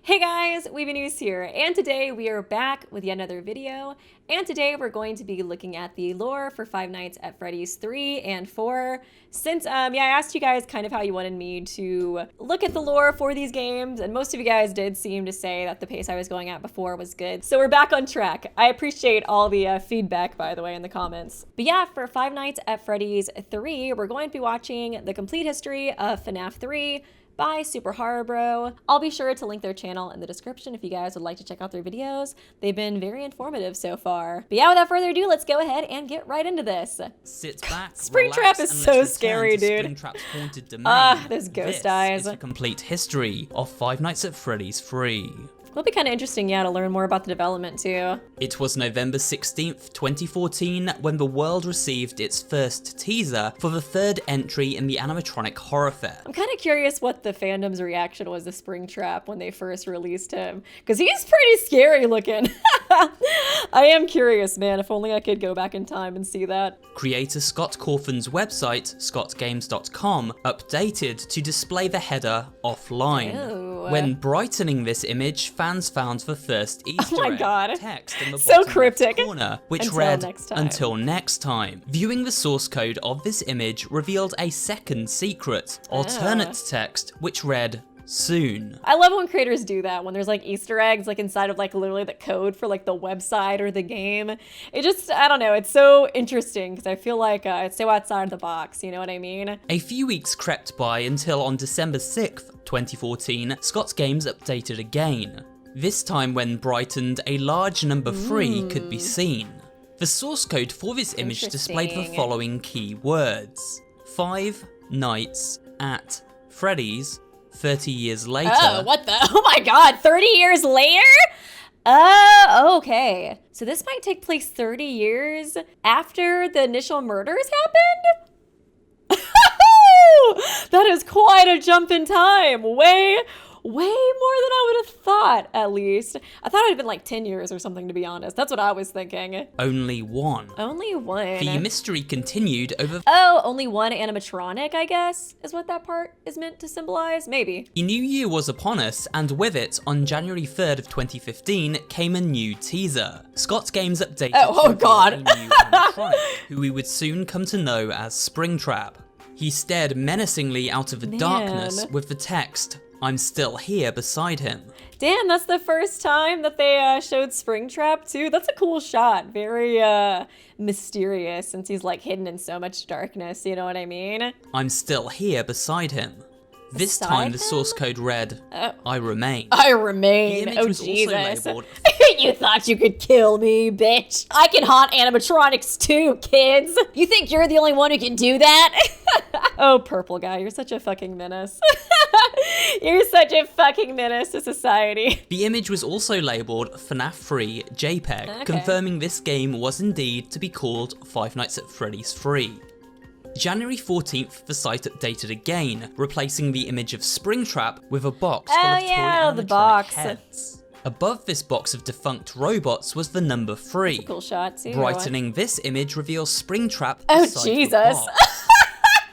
Hey guys, Weeby News here, and today we are back with yet another video, and today we're going to be looking at the lore for Five Nights at Freddy's 3 and 4. Since, I asked you guys kind of how you wanted me to look at the lore for these games, and most of you guys did seem to say that the pace I was going at before was good, so we're back on track. I appreciate all the feedback, by the way, in the comments. But yeah, for Five Nights at Freddy's 3, we're going to be watching the complete history of Fnaf 3, by SuperHorrorBro. I'll be sure to link their channel in the description if you guys would like to check out their videos. They've been very informative so far. But yeah, without further ado, let's go ahead and get right into this. Sit back, Springtrap is so scary, dude. Springtrap's haunted domain. Those ghost this eyes. Is a complete history of Five Nights at Freddy's 3. It'll be kind of interesting, yeah, to learn more about the development too. It was November 16th, 2014 when the world received its first teaser for the third entry in the animatronic horror fair. I'm kind of curious what the fandom's reaction was to Springtrap when they first released him, because he's pretty scary looking. I am curious, man. If only I could go back in time and see that. Creator Scott Cawthon's website, scottgames.com, updated to display the header offline. Ew. When brightening this image, fans found the first Easter egg text in the so bottom cryptic. left corner, which Until read, next time. "Until next time." Viewing the source code of this image revealed a second secret, alternate text, which read, "Soon." I love when creators do that, when there's like Easter eggs like inside of like literally the code for like the website or the game. It just, I don't know, it's so interesting because I feel like it's so outside the box, you know what I mean? A few weeks crept by until on December 6th, 2014, Scott's Games updated again. This time when brightened, a large number 3 could be seen. The source code for this image displayed the following key words: 5 Nights at Freddy's 30 years later. Oh, what the? Oh my god, 30 years later? Oh, okay. So this might take place 30 years after the initial murders happened? That is quite a jump in time. Way more than I would have thought, at least. I thought it would have been like 10 years or something, to be honest. That's what I was thinking. Only one. Only one. The mystery continued over... Oh, only one animatronic, I guess, is what that part is meant to symbolize? Maybe. The new year was upon us, and with it, on January 3rd of 2015, came a new teaser. Scott's Games updated Oh god. a new animatronic, who we would soon come to know as Springtrap. He stared menacingly out of the darkness with the text, "I'm still here," beside him. Damn, that's the first time that they showed Springtrap too. That's a cool shot. Very mysterious, since he's like hidden in so much darkness, you know what I mean? "I'm still here," beside him. This Beside time the him? source code read, "I remain." I remain. The image Oh was Jesus. also labeled... You thought you could kill me, bitch. I can haunt animatronics too, kids. You think you're the only one who can do that? Oh, purple guy, you're such a fucking menace. You're such a fucking menace to society. The image was also labeled FNAF 3 JPEG, confirming this game was indeed to be called Five Nights at Freddy's 3. January 14th, the site updated again, replacing the image of Springtrap with a box full of toy animatronic heads. Above this box of defunct robots was the number 3. Cool shot too. Brightening this image reveals Springtrap Oh beside the Jesus. box.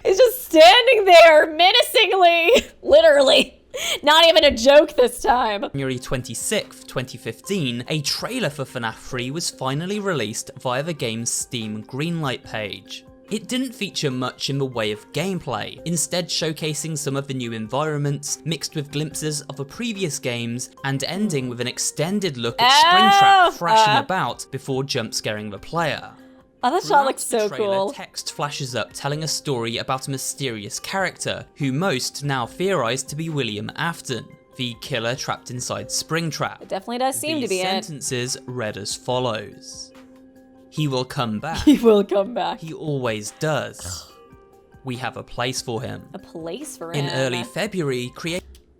He's just standing there menacingly. Literally. Not even a joke this time. January 26th, 2015, a trailer for FNAF 3 was finally released via the game's Steam Greenlight page. It didn't feature much in the way of gameplay, instead showcasing some of the new environments, mixed with glimpses of the previous games, and ending with an extended look at Springtrap thrashing about before jump scaring the player. Oh, that shot looks so the trailer, cool. Text flashes up telling a story about a mysterious character, who most now theorize to be William Afton, the killer trapped inside Springtrap. It definitely does seem to be it. These sentences read as follows. "He will come back. He will come back. He always does. We have a place for him." A place for him. In early February,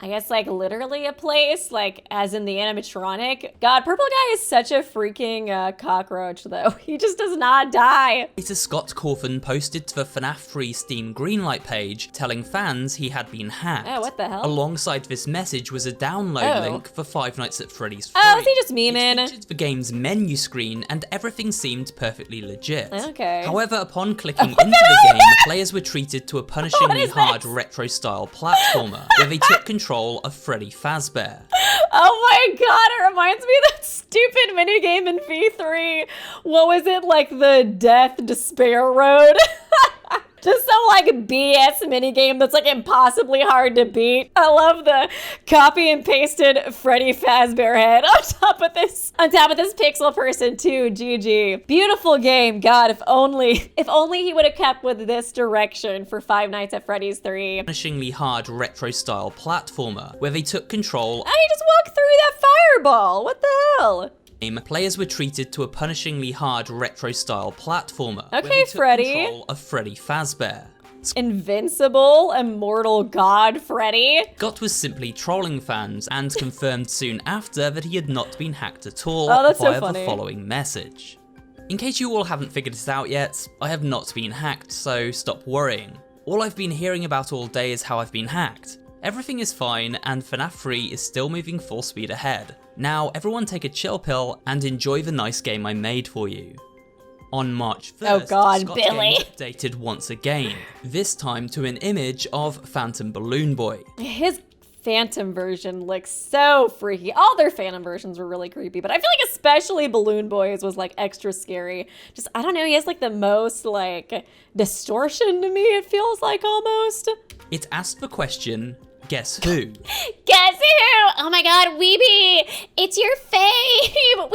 I guess like literally a place, like as in the animatronic. God, Purple Guy is such a freaking cockroach though. He just does not die. creator Scott Cawthon posted to the FNAF 3 Steam Greenlight page telling fans he had been hacked. Oh, what the hell? Alongside this message was a download link for Five Nights at Freddy's 3. Oh, is he just memeing? It featured the game's menu screen and everything seemed perfectly legit. Okay. However, upon clicking into the game, players were treated to a punishingly hard retro-style platformer where they took control control of Freddy Fazbear. Oh my god, it reminds me of that stupid minigame in V3. What was it, like the Death Despair Road? Just some like BS minigame that's like impossibly hard to beat. I love the copy and pasted Freddy Fazbear head on top of this pixel person too. GG. Beautiful game. God, if only he would have kept with this direction for Five Nights at Freddy's 3. Punishingly hard retro style platformer where they took control. He just walked through that fireball. What the hell? Players were treated to a punishingly hard retro-style platformer. Okay, where they took Freddy. Control of Freddy Fazbear. Invincible, immortal god Freddy. Scott was simply trolling fans and confirmed soon after that he had not been hacked at all That's so via funny. the following message. In case you all haven't figured this out yet, I have not been hacked, so stop worrying. All I've been hearing about all day is how I've been hacked. Everything is fine, and Fnaf 3 is still moving full speed ahead. Now, everyone take a chill pill and enjoy the nice game I made for you. On March 1st, Oh God, Scott's Billy. game updated once again, this time to an image of Phantom Balloon Boy. His Phantom version looks so freaky. All their Phantom versions were really creepy, but I feel like especially Balloon Boy's was like extra scary. Just, I don't know, he has like the most like distortion to me, it feels like almost. It asked the question, guess who? Guess who? Oh my god, Weeby! It's your fave!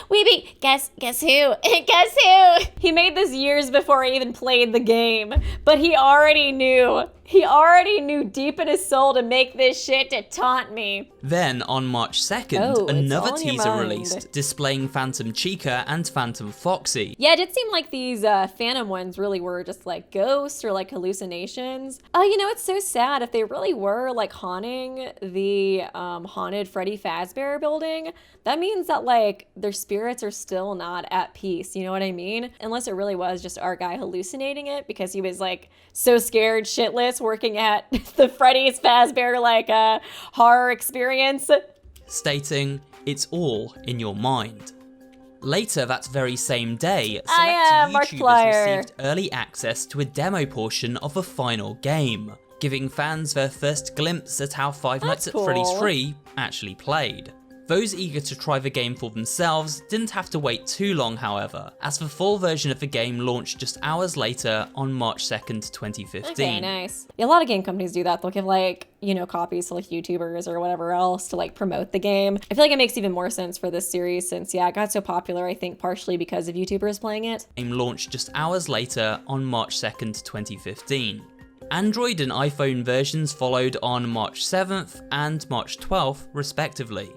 Weeby! Guess who? Guess who? He made this years before I even played the game, but he already knew. He already knew deep in his soul to make this shit to taunt me. Then, on March 2nd, Oh, it's another all in your teaser mind. released, displaying Phantom Chica and Phantom Foxy. Yeah, it did seem like these Phantom ones really were just like ghosts or like hallucinations. Oh, you know, it's so sad. If they really were like haunting the haunted Freddy Fazbear building, that means that like their spirits are still not at peace. You know what I mean? Unless it really was just our guy hallucinating it because he was like so scared shitless working at the Freddy's Fazbear like horror experience. Stating, it's all in your mind. Later that very same day, select YouTubers Markiplier. received early access to a demo portion of the final game, giving fans their first glimpse at how Five Nights at cool. Freddy's 3 actually played. Those eager to try the game for themselves didn't have to wait too long, however, as the full version of the game launched just hours later on March 2nd, 2015. Okay, nice. Yeah, a lot of game companies do that. They'll give like, you know, copies to like YouTubers or whatever else to like promote the game. I feel like it makes even more sense for this series since, yeah, it got so popular, I think partially because of YouTubers playing it. Game launched just hours later on March 2nd, 2015. Android and iPhone versions followed on March 7th and March 12th, respectively.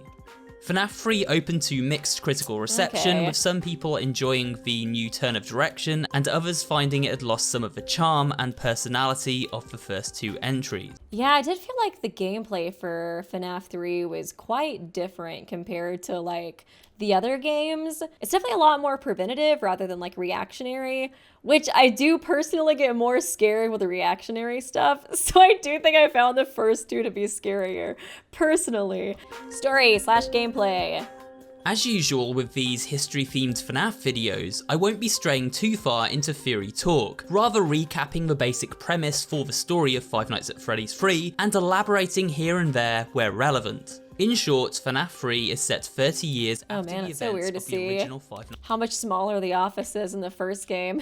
Fnaf 3 opened to mixed critical reception, Okay. with some people enjoying the new turn of direction and others finding it had lost some of the charm and personality of the first two entries. Yeah, I did feel like the gameplay for FNAF 3 was quite different compared to like the other games. It's definitely a lot more preventative rather than like reactionary, which I do personally get more scared with the reactionary stuff. So I do think I found the first two to be scarier, personally. Story/gameplay. As usual with these history-themed FNAF videos, I won't be straying too far into theory talk, rather recapping the basic premise for the story of Five Nights at Freddy's 3 and elaborating here and there where relevant. In short, FNAF 3 is set 30 years after man, the it's so events weird to of the see original Five Nights how much smaller the office is in the first game.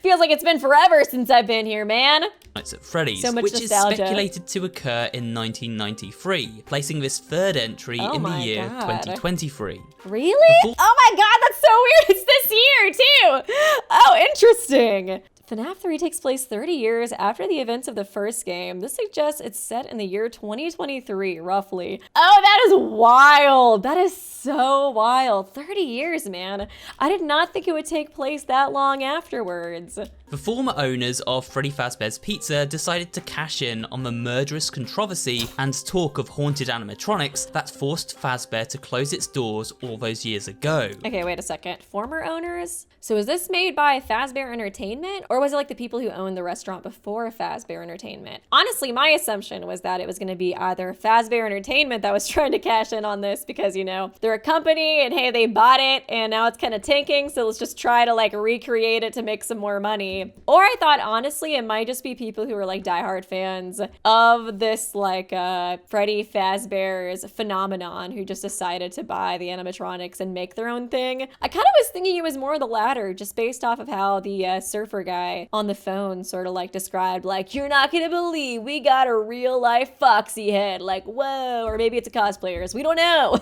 Feels like it's been forever since I've been here, man. at Freddy's, So much which nostalgia. is speculated to occur in 1993, placing this third entry Oh in the my year God. 2023. Really? full- Oh my god, that's so weird. It's this year too. Oh, interesting. FNAF 3 takes place 30 years after the events of the first game. This suggests it's set in the year 2023, roughly. Oh, that is wild. That is so wild. 30 years, man. I did not think it would take place that long afterwards. The former owners of Freddy Fazbear's Pizza decided to cash in on the murderous controversy and talk of haunted animatronics that forced Fazbear to close its doors all those years ago. Okay, wait a second. Former owners? So was this made by Fazbear Entertainment? Or was it like the people who owned the restaurant before Fazbear Entertainment? Honestly, my assumption was that it was going to be either Fazbear Entertainment that was trying to cash in on this because, you know, they're a company and hey, they bought it and now it's kind of tanking. So let's just try to like recreate it to make some more money. funny. Or I thought, honestly, it might just be people who are like diehard fans of this like Freddy Fazbear's phenomenon who just decided to buy the animatronics and make their own thing. I kind of was thinking it was more the latter, just based off of how the surfer guy on the phone sort of like described, like, you're not gonna believe we got a real life Foxy head. Like, whoa, or maybe it's a cosplayer's. We don't know.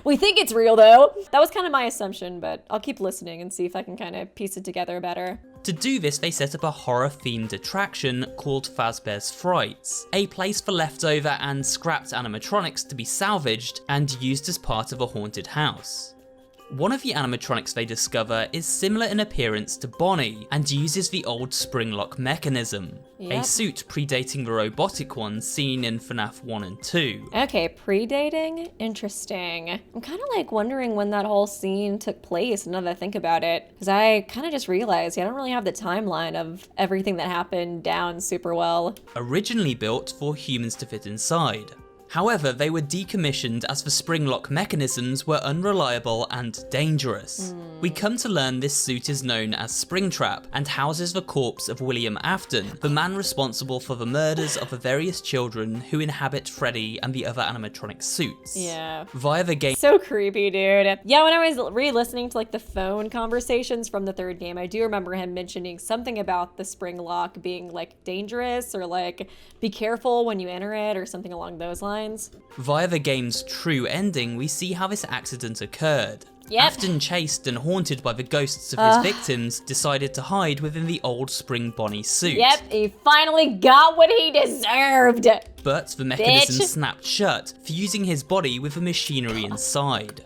We think it's real though. That was kind of my assumption, but I'll keep listening and see if I can kind of piece it together better. To do this, they set up a horror-themed attraction called Fazbear's Frights, a place for leftover and scrapped animatronics to be salvaged and used as part of a haunted house. One of the animatronics they discover is similar in appearance to Bonnie and uses the old spring lock mechanism, a suit predating the robotic one seen in Fnaf 1 and 2. Okay, predating? Interesting. I'm kind of like wondering when that whole scene took place now that I think about it, because I kind of just realized I don't really have the timeline of everything that happened down super well. Originally built for humans to fit inside. However, they were decommissioned as the spring lock mechanisms were unreliable and dangerous. We come to learn this suit is known as Springtrap and houses the corpse of William Afton, the man responsible for the murders of the various children who inhabit Freddy and the other animatronic suits. Yeah. Via the game. So creepy, dude. Yeah, when I was re-listening to like the phone conversations from the third game, I do remember him mentioning something about the spring lock being like dangerous or like be careful when you enter it or something along those lines. Via the game's true ending, we see how this accident occurred. Yep. Afton, chased and haunted by the ghosts of his victims, decided to hide within the old Spring Bonnie suit. Yep, he finally got what he deserved. But the mechanism snapped shut, fusing his body with the machinery inside.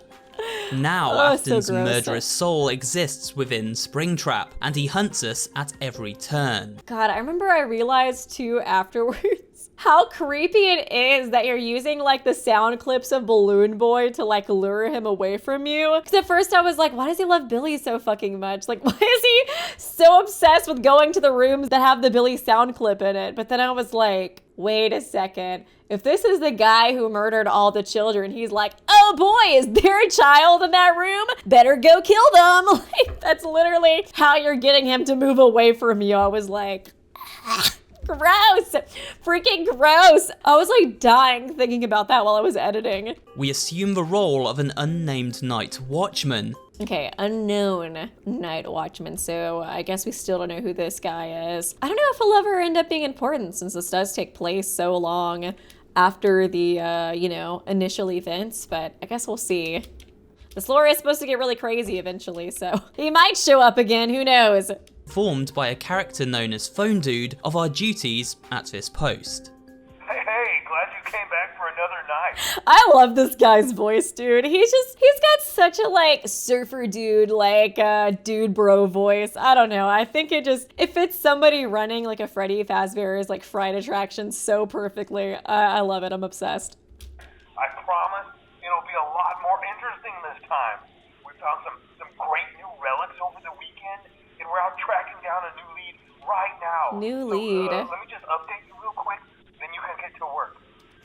Now Afton's murderous soul exists within Springtrap, and he hunts us at every turn. God, I remember I realized too afterwards how creepy it is that you're using like the sound clips of Balloon Boy to like lure him away from you. Because at first I was like, why does he love Billy so fucking much? Like, why is he so obsessed with going to the rooms that have the Billy sound clip in it? But then I was like, wait a second. If this is the guy who murdered all the children, he's like, oh boy, is there a child in that room? Better go kill them. Like, that's literally how you're getting him to move away from you. I was like, gross, freaking gross. I was like dying thinking about that while I was editing. We assume the role of an unnamed night watchman. Okay, unknown night watchman, so I guess we still don't know who this guy is. I don't know if he'll ever end up being important since this does take place so long after the, initial events, but I guess we'll see. This lore is supposed to get really crazy eventually, so he might show up again, who knows? Formed by a character known as Phone Dude of our duties at this post. Hey, glad you came back for another night. I love this guy's voice, dude. He's got such a like surfer dude, like dude bro voice. I don't know. I think it fits somebody running like a Freddy Fazbear's like fright attraction so perfectly. I love it. I'm obsessed. I promise it'll be a lot more interesting this time. We found some great new relics over the weekend, and we're out tracking down a new lead right now. New lead? Let me just update you real quick, then you can get to work.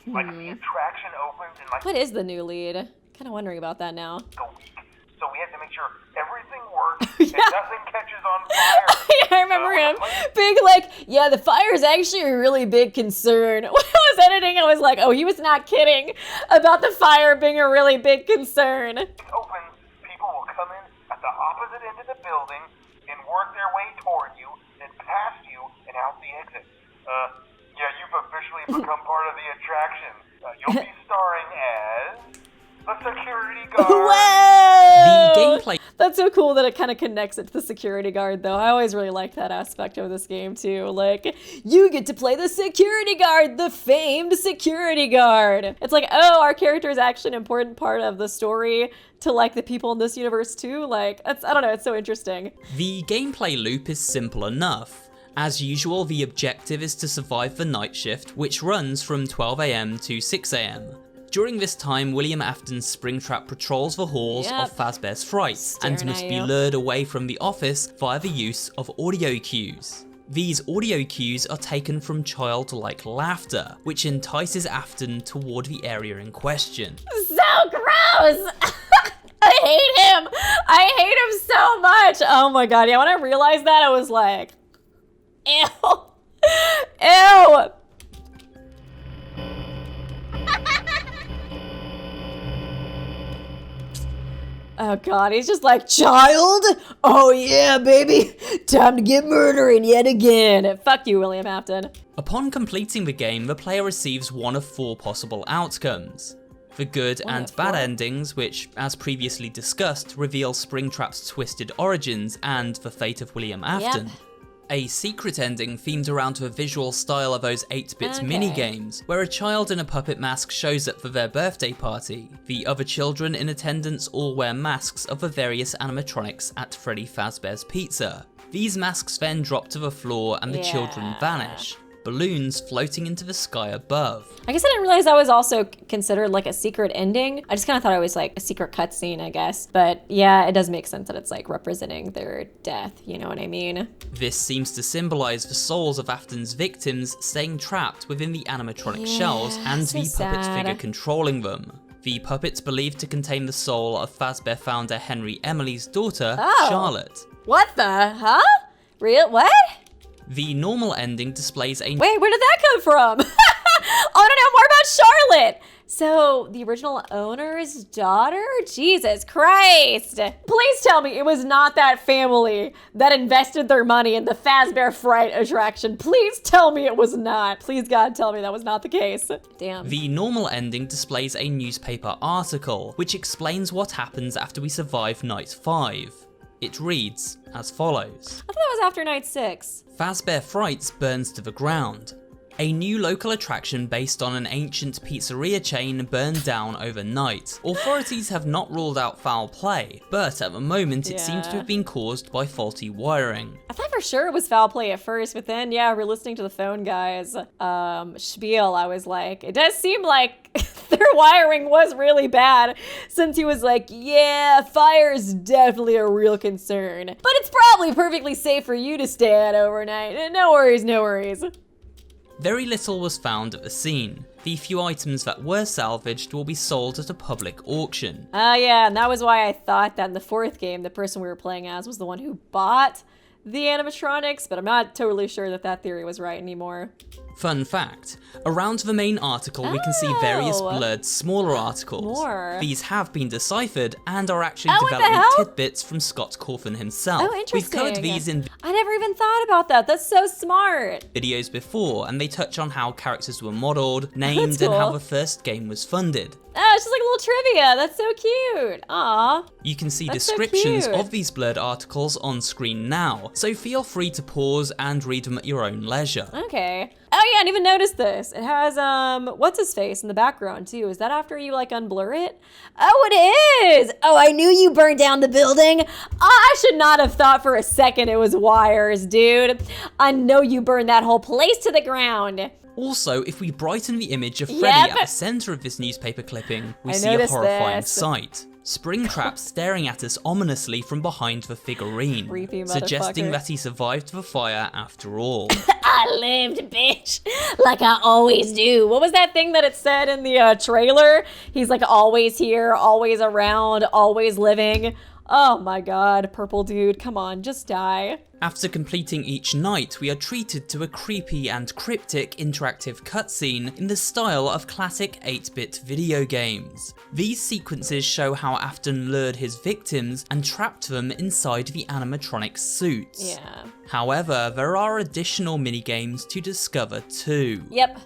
Like, the attraction opens in like... What is the new lead? Kind of wondering about that now. ...a week. So we have to make sure everything works and nothing catches on fire. Yeah, I remember him being like, yeah, the fire is actually a really big concern. When I was editing, I was like, oh, he was not kidding about the fire being a really big concern. It opens, people will come in at the opposite end of the building and work their way toward you, then past you and out the exit. Yeah, you've officially become part of the attraction. You'll be starring as the security guard. Whoa! The gameplay. That's so cool that it kind of connects it to the security guard, though. I always really liked that aspect of this game, too. Like, you get to play the security guard, the famed security guard. It's like, oh, our character is actually an important part of the story to, like, the people in this universe, too. Like, I don't know, it's so interesting. The gameplay loop is simple enough. As usual, the objective is to survive the night shift, which runs from 12 AM to 6 AM. During this time, William Afton's Springtrap patrols the halls of Fazbear's Frights and must be lured away from the office via the use of audio cues. These audio cues are taken from childlike laughter, which entices Afton toward the area in question. So gross! I hate him so much! Oh my god, yeah, when I realized that, I was like, Ew. Ew. Oh god, he's just like, child? Oh yeah, baby. Time to get murdering yet again. Fuck you, William Afton. Upon completing the game, the player receives one of 4 possible outcomes. The good and bad endings, which, as previously discussed, reveal Springtrap's twisted origins and the fate of William Afton. Yep. A secret ending themed around the visual style of those 8-bit mini-games, where a child in a puppet mask shows up for their birthday party. The other children in attendance all wear masks of the various animatronics at Freddy Fazbear's Pizza. These masks then drop to the floor and the children vanish, balloons floating into the sky above. I guess I didn't realize that was also considered like a secret ending. I just kind of thought it was like a secret cutscene, I guess. But yeah, it does make sense that it's like representing their death, you know what I mean? This seems to symbolize the souls of Afton's victims staying trapped within the animatronic shells and so the puppet sad. figure controlling them. The puppet's believed to contain the soul of Fazbear founder Henry Emily's daughter, Charlotte. What the? Huh? Real? What? The normal ending displays a Wait, where did that come from? I want to know more about Charlotte. So, the original owner's daughter? Jesus Christ. Please tell me it was not that family that invested their money in the Fazbear Fright attraction. Please tell me it was not. Please, God, tell me that was not the case. Damn. The normal ending displays a newspaper article, which explains what happens after we survive Night 5. It reads as follows. I thought that was after night 6. Fazbear Frights burns to the ground. A new local attraction based on an ancient pizzeria chain burned down overnight. Authorities have not ruled out foul play, but at the moment it seems to have been caused by faulty wiring. I thought for sure it was foul play at first, but then, yeah, we're listening to the phone guys' spiel. I was like, it does seem like their wiring was really bad, since he was like, yeah, fire is definitely a real concern. But it's probably perfectly safe for you to stay at overnight. No worries, no worries. Very little was found at the scene. The few items that were salvaged will be sold at a public auction. Yeah, and that was why I thought that in the 4th game, the person we were playing as was the one who bought the animatronics, but I'm not totally sure that that theory was right anymore. Fun fact, around the main article we can see various blurred smaller articles. These have been deciphered and are actually development tidbits from Scott Cawthon himself. Oh, interesting. We've covered these in I never even thought about that. That's so smart. videos before, and they touch on how characters were modeled, named, and how the first game was funded. Oh, it's just like a little trivia. That's so cute. Aw. You can see That's so descriptions cute. of these blurred articles on screen now, so feel free to pause and read them at your own leisure. Okay. Oh yeah, I didn't even notice this. It has, what's his face in the background too. Is that after you like unblur it? Oh, it is. Oh, I knew you burned down the building. I should not have thought for a second it was wires, dude. I know you burned that whole place to the ground. Also, if we brighten the image of Freddy at the center of this newspaper clipping, we see a horrifying sight. Springtrap staring at us ominously from behind the figurine, Creepy suggesting motherfucker. that he survived the fire after all. I lived, bitch, like I always do. What was that thing that it said in the trailer? He's like always here, always around, always living. Oh my god, purple dude, come on, just die. After completing each night, we are treated to a creepy and cryptic interactive cutscene in the style of classic 8-bit video games. These sequences show how Afton lured his victims and trapped them inside the animatronic suits. Yeah. However, there are additional minigames to discover too. Yep.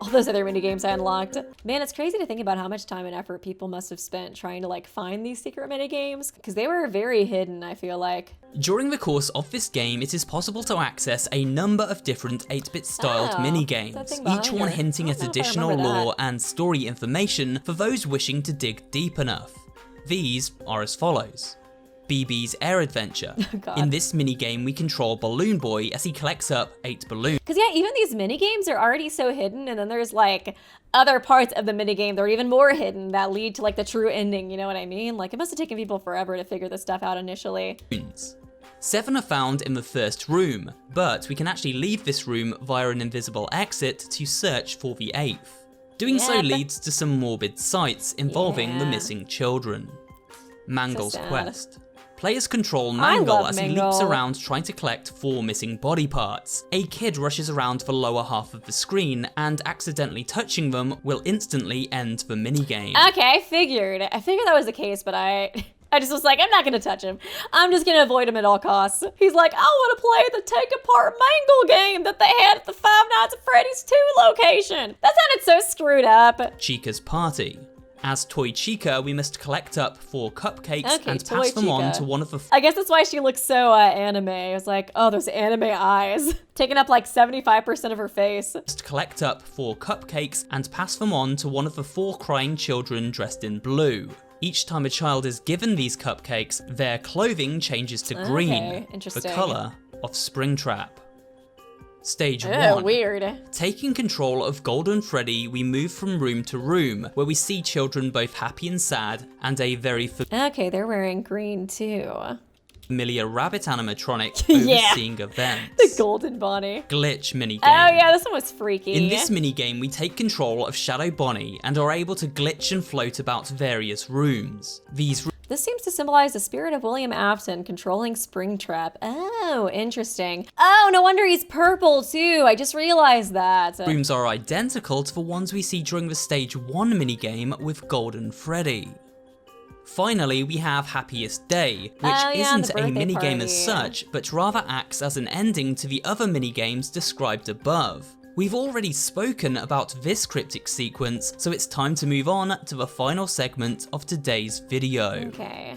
All those other minigames I unlocked. Man, it's crazy to think about how much time and effort people must have spent trying to like find these secret minigames, because they were very hidden, I feel like. During the course of this game, it is possible to access a number of different 8-bit styled minigames, each one hinting at additional lore and story information for those wishing to dig deep enough. These are as follows. BB's Air Adventure. In this minigame, we control Balloon Boy as he collects up 8 balloons. Because yeah, even these minigames are already so hidden, and then there's like other parts of the minigame that are even more hidden that lead to like the true ending, you know what I mean? Like it must have taken people forever to figure this stuff out initially. 7 are found in the first room, but we can actually leave this room via an invisible exit to search for the 8th. Doing so leads to some morbid sights involving the missing children. Mangle's Quest. Players control I Mangle love as he Mangle. leaps around trying to collect 4 missing body parts. A kid rushes around the lower half of the screen, and accidentally touching them will instantly end the minigame. Okay, I figured that was the case, but I just was like, I'm not gonna touch him. I'm just gonna avoid him at all costs. He's like, I wanna play the take apart Mangle game that they had at the Five Nights at Freddy's 2 location. That sounded so screwed up. Chica's party. As Toy Chica, we must collect up 4 cupcakes Okay, and Toy pass them on Chica. to one of the I guess that's why she looks so anime. I was like, oh, those anime eyes. Taking up like 75% of her face. must collect up 4 cupcakes and pass them on to one of the 4 crying children dressed in blue. Each time a child is given these cupcakes, their clothing changes to green, Okay, the interesting. colour of Springtrap. Stage Ew, 1. weird. Taking control of Golden Freddy, we move from room to room, where we see children both happy and sad, and a very Okay, they're wearing green too. familiar rabbit animatronic Yeah. overseeing events. The golden Bonnie. Glitch minigame. Oh yeah, this one was freaky. In this minigame, we take control of Shadow Bonnie and are able to glitch and float about various rooms. These This seems to symbolize the spirit of William Afton controlling Springtrap. Oh, interesting. Oh, no wonder he's purple too. I just realized that. rooms are identical to the ones we see during the Stage 1 minigame with Golden Freddy. Finally, we have Happiest Day, which Oh, yeah, isn't the a birthday minigame party. as such, but rather acts as an ending to the other minigames described above. We've already spoken about this cryptic sequence, so it's time to move on to the final segment of today's video. Okay.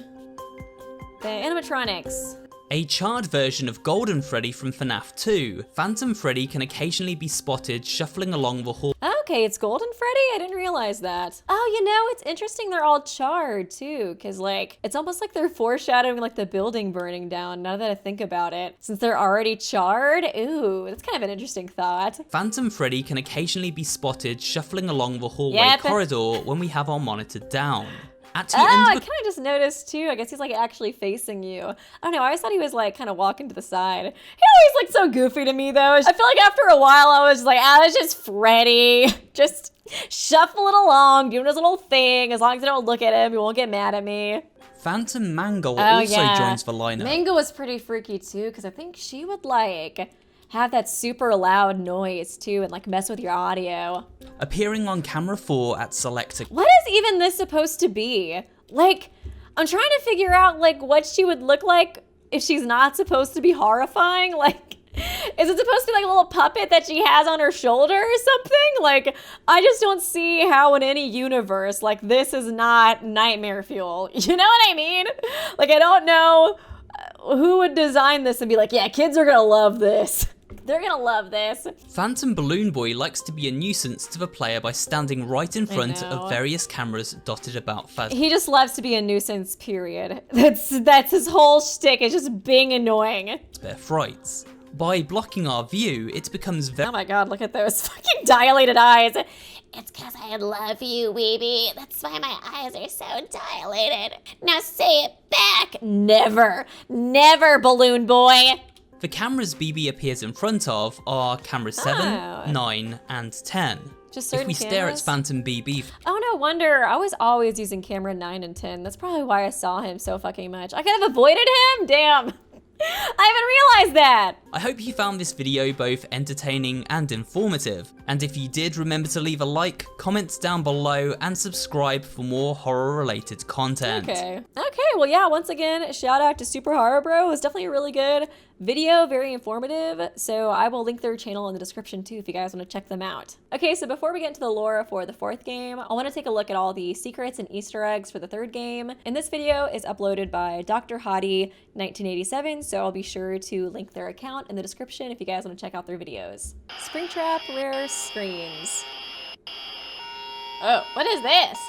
The animatronics. A charred version of Golden Freddy from Fnaf 2, Phantom Freddy can occasionally be spotted shuffling along the hall. Okay, it's Golden Freddy? I didn't realize that. Oh, you know, it's interesting they're all charred too, because like, it's almost like they're foreshadowing like the building burning down, now that I think about it. Since they're already charred? Ooh, that's kind of an interesting thought. Phantom Freddy can occasionally be spotted shuffling along the hallway Yep. corridor when we have our monitor down. At the Oh, I end of kind of just noticed too. I guess he's like actually facing you. I don't know. I always thought he was like kind of walking to the side. He always looked so goofy to me though. I feel like after a while I was like, oh, it's just Freddy. Just shuffling along, doing his little thing. As long as I don't look at him, he won't get mad at me. Phantom Mangle Oh, also yeah. joins the lineup. Mango was pretty freaky too, because I think she would like have that super loud noise too and like mess with your audio. Appearing on camera 4 at select. What is even this supposed to be? Like, I'm trying to figure out like what she would look like if she's not supposed to be horrifying. Like, is it supposed to be like a little puppet that she has on her shoulder or something? Like, I just don't see how in any universe, like this is not nightmare fuel. You know what I mean? Like, I don't know who would design this and be like, yeah, kids are gonna love this. They're gonna love this. Phantom Balloon Boy likes to be a nuisance to the player by standing right in front know. of various cameras dotted about Phasma He just loves to be a nuisance, period. That's his whole shtick, is just being annoying. Frights. By blocking our view, it becomes very Oh my god, look at those fucking dilated eyes. It's because I love you, Weeby. That's why my eyes are so dilated. Now say it back. Never, never, Balloon Boy. The cameras BB appears in front of are camera 7, Oh. 9, and 10. Just If certain we stare at cameras? Phantom BB, Oh, no wonder. I was always using camera 9 and 10. That's probably why I saw him so fucking much. I could have avoided him? Damn. I haven't realized that. I hope you found this video both entertaining and informative. And if you did, remember to leave a like, comment down below, and subscribe for more horror-related content. Okay, well, yeah, once again, shout out to SuperHorrorBro. It was definitely a really good video, very informative. So I will link their channel in the description too if you guys want to check them out. Okay, so before we get into the lore for the 4th game, I want to take a look at all the secrets and Easter eggs for the 3rd game. And this video is uploaded by Dr. Hottie 1987, so I'll be sure to link their account in the description if you guys want to check out their videos. Springtrap Rare Screens. Oh, what is this?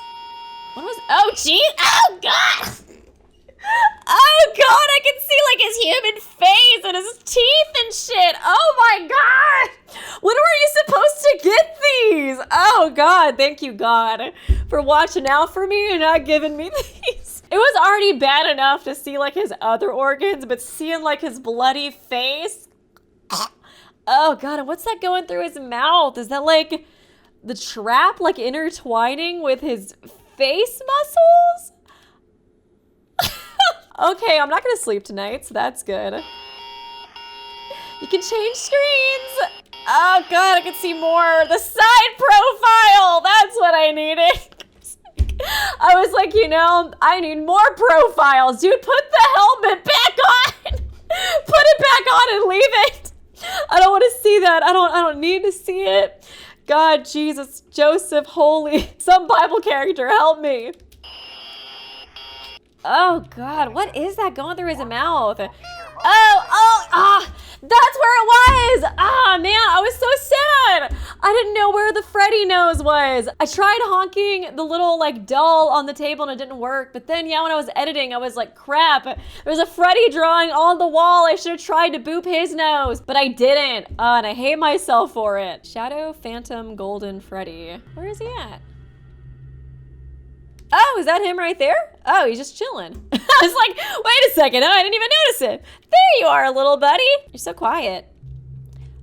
What was, oh geez, oh god! Oh god, I can see like his human face and his teeth and shit. Oh my god! When were you supposed to get these? Oh god, thank you God for watching out for me and not giving me these. It was already bad enough to see like his other organs, but seeing like his bloody face. Oh god, and what's that going through his mouth? Is that like the trap like intertwining with his face muscles? Okay, I'm not gonna sleep tonight, so that's good. You can change screens. Oh God, I can see more. The side profile, that's what I needed. I was like, you know, I need more profiles. Dude, put the helmet back on. Put it back on and leave it. I don't want to see that. I don't need to see it. God, Jesus, Joseph, holy, some Bible character, help me. Oh God, what is that going through his mouth? That's where it was. Ah, man, I was so sad. I didn't know where the Freddy nose was. I tried honking the little like doll on the table and it didn't work. But then, yeah, when I was editing, I was like, crap, there's a Freddy drawing on the wall. I should have tried to boop his nose, but I didn't. And I hate myself for it. Shadow Phantom Golden Freddy. Where is he at? Oh, is that him right there? Oh, he's just chilling. I was like, wait a second. Oh, I didn't even notice it. There you are, little buddy. You're so quiet.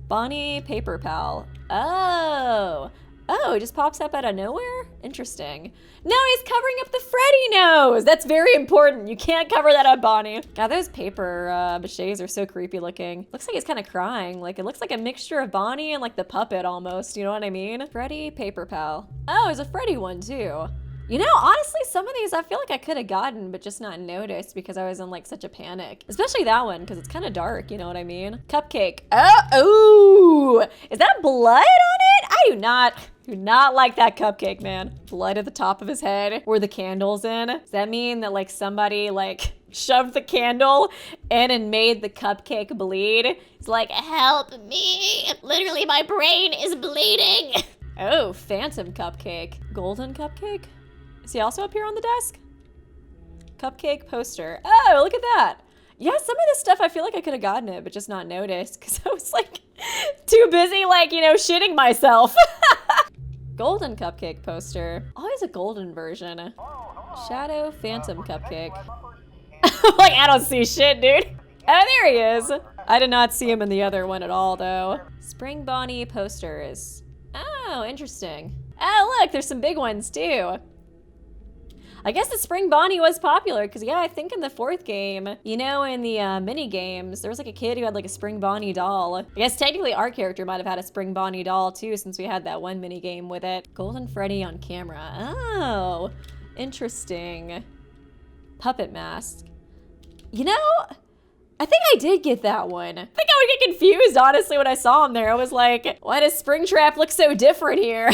Bonnie Paper Pal. Oh, he just pops up out of nowhere? Interesting. No, he's covering up the Freddy nose. That's very important. You can't cover that up, Bonnie. God, those paper maches are so creepy looking. Looks like he's kind of crying. Like, it looks like a mixture of Bonnie and like the puppet almost. You know what I mean? Freddy Paper Pal. Oh, there's a Freddy one too. You know, honestly, some of these I feel like I could have gotten, but just not noticed because I was in like such a panic. Especially that one, because it's kind of dark, you know what I mean? Cupcake. Oh, ooh, is that blood on it? I do not like that cupcake, man. Blood at the top of his head where the candle's in. Does that mean that like somebody like shoved the candle in and made the cupcake bleed? It's like, help me. Literally, my brain is bleeding. Oh, Phantom Cupcake. Golden Cupcake? Is he also up here on the desk? Cupcake poster. Oh, look at that. Yeah, some of this stuff I feel like I could have gotten it, but just not noticed because I was like too busy like, you know, shitting myself. Golden Cupcake poster. Always a golden version. Shadow Phantom Cupcake. Like, I don't see shit, dude. Oh, there he is. I did not see him in the other one at all, though. Spring Bonnie posters. Oh, interesting. Oh, look, there's some big ones, too. I guess the Spring Bonnie was popular because, yeah, I think in the 4th game, you know, in the mini games, there was like a kid who had like a Spring Bonnie doll. I guess technically our character might have had a Spring Bonnie doll too, since we had that one mini game with it. Golden Freddy on camera. Oh, interesting. Puppet mask. You know, I think I did get that one. I think I would get confused, honestly, when I saw him there. I was like, why does Springtrap look so different here?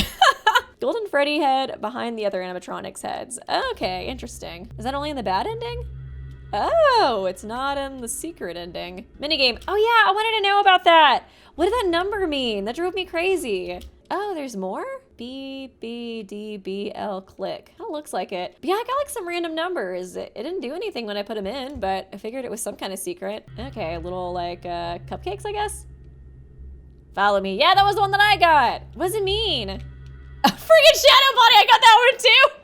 Golden Freddy head behind the other animatronics heads. Okay, interesting. Is that only in the bad ending? Oh, it's not in the secret ending. Minigame. Oh yeah, I wanted to know about that. What did that number mean? That drove me crazy. Oh, there's more? B, B, D, B, L, click. Kind of looks like it. But yeah, I got like some random numbers. It didn't do anything when I put them in, but I figured it was some kind of secret. Okay, little like cupcakes, I guess. Follow me. Yeah, that was the one that I got. What does it mean? A freaking Shadow Bonnie, I got that one too.